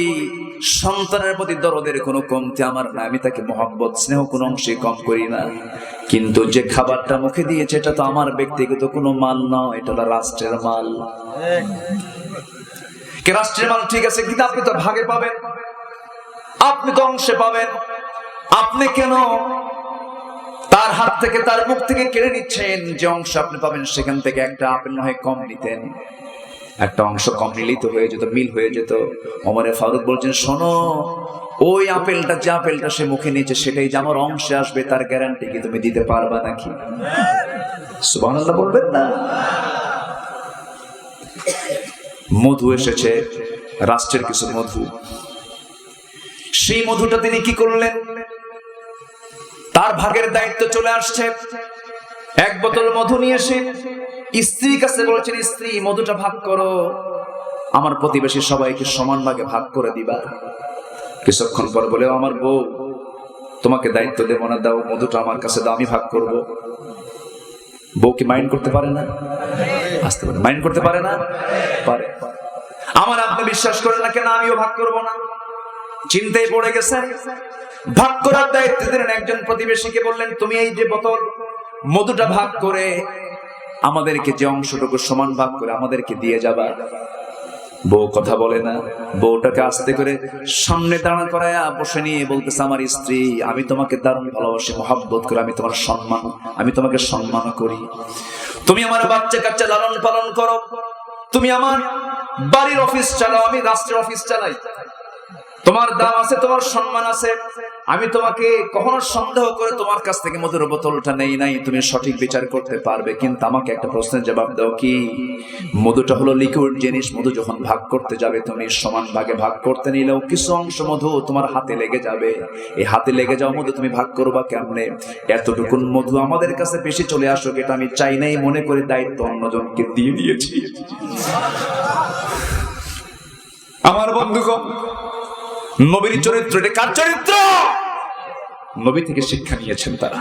সন্তানের প্রতি দরদের কোনো কমতি আমার না, আমি তাকে মহব্বত স্নেহ কোনো অংশে কম করি না, কিন্তু যে খাবারটা মুখে দিয়েছে এটা তো আমার ব্যক্তিগত কোনো মাল নয়, এটা হলো রাষ্ট্রের মাল। কে রাষ্ট্রের মাল ঠিক আছে, কিন্তু আপনি তো ভাগে পাবেন, আপনি তো অংশে পাবেন, আপনি কেন তার হাত থেকে তার মুখ থেকে কেড়ে নিচ্ছেন? যে অংশ আপনি পাবেন সেখান থেকে একটা আপেল নয় কম নিতেন, একটা অংশ কম নিলেই তো হয়ে যেত, মিল হয়ে যেত। ওমরে ফারুক বলছেন, শোনো, ওই আপেলটা, যে আপেলটা সে মুখে নিয়েছে সেটাই যে আমার অংশে আসবে তার গ্যারান্টি কি তুমি দিতে পারবা নাকি? সুবহানাল্লাহ বলবেন না? মধু এসেছে, রাষ্ট্রের কিছু মধু, সেই মধুটা তিনি কি করলেন? তার ভাগের দায়িত্ব চলে আসছে, এক বোতল মধু নিয়ে এসে স্ত্রীর কাছে বলেছেন, স্ত্রী মধুটা ভাগ করো, আমার প্রতিবেশী সবাইকে সমান ভাগে ভাগ করে দিবা। কিছুক্ষণ পর বলে, আমার বউ, তোমাকে দায়িত্ব দেবো না, দাও মধুটা আমার কাছে দাও, আমি ভাগ করব। বউ কি মাইন্ড করতে পারে না? আসতে পারে, মাইন্ড করতে পারে না? পারে। আমার আপনি বিশ্বাস করেন না কেন আমিও ভাগ করব না? চিন্তায় পড়ে গেছেন, ভাগ করার দায়িত্ব দিলেন একজন প্রতিবেশীকে, বললেন, তুমি এই যে বোতল মধুটা ভাগ করে আমাদেরকে যে অংশটুকু সমান ভাগ করে আমাদেরকে দিয়ে যাবা। বউ কথা বলে না, বউটাকে আস্তে করে সামনে দাঁড়া করায়া বসে নিয়ে বলতেছে, আমার স্ত্রী, আমি তোমাকে দারুণ ভালোবাসি, মহব্বত করে, আমি তোমার সম্মান, আমি তোমাকে সম্মান করি, তুমি আমার বাচ্চা কাচ্চা লালন পালন করো, তুমি আমার বাড়ির অফিস চালাও, আমি রাষ্ট্রের অফিস চালাই, তোমার দাম আছে, তোমার সম্মান আছে, আমি তোমাকে কখনো সন্দেহ করে তোমার কাছ থেকে মধুর বোতলটা নেই নাই, তুমি সঠিক বিচার করতে পারবে, কিন্তু আমাকে একটা প্রশ্নের জবাব দাও, কি মধুটা হলো লিকুইড জিনিস, মধু যখন ভাগ করতে যাবে তুমি সমান ভাগে ভাগ করতে নিলেও কিছু অংশ মধু তোমার হাতে লেগে যাবে, এই হাতে লেগে যাও মধু তুমি ভাগ করবা কেমনে? এতটুকুন মধু আমাদের কাছে বেশি চলে আসুক এটা আমি চাই নাই, মনে করে দায়িত্ব অন্যজনকে দিয়ে দিয়েছি। আমার বন্ধুগণ, নবীর চরিত্র, এটা কার চরিত্র? নবী থেকে শিক্ষা নিয়েছেন তারা।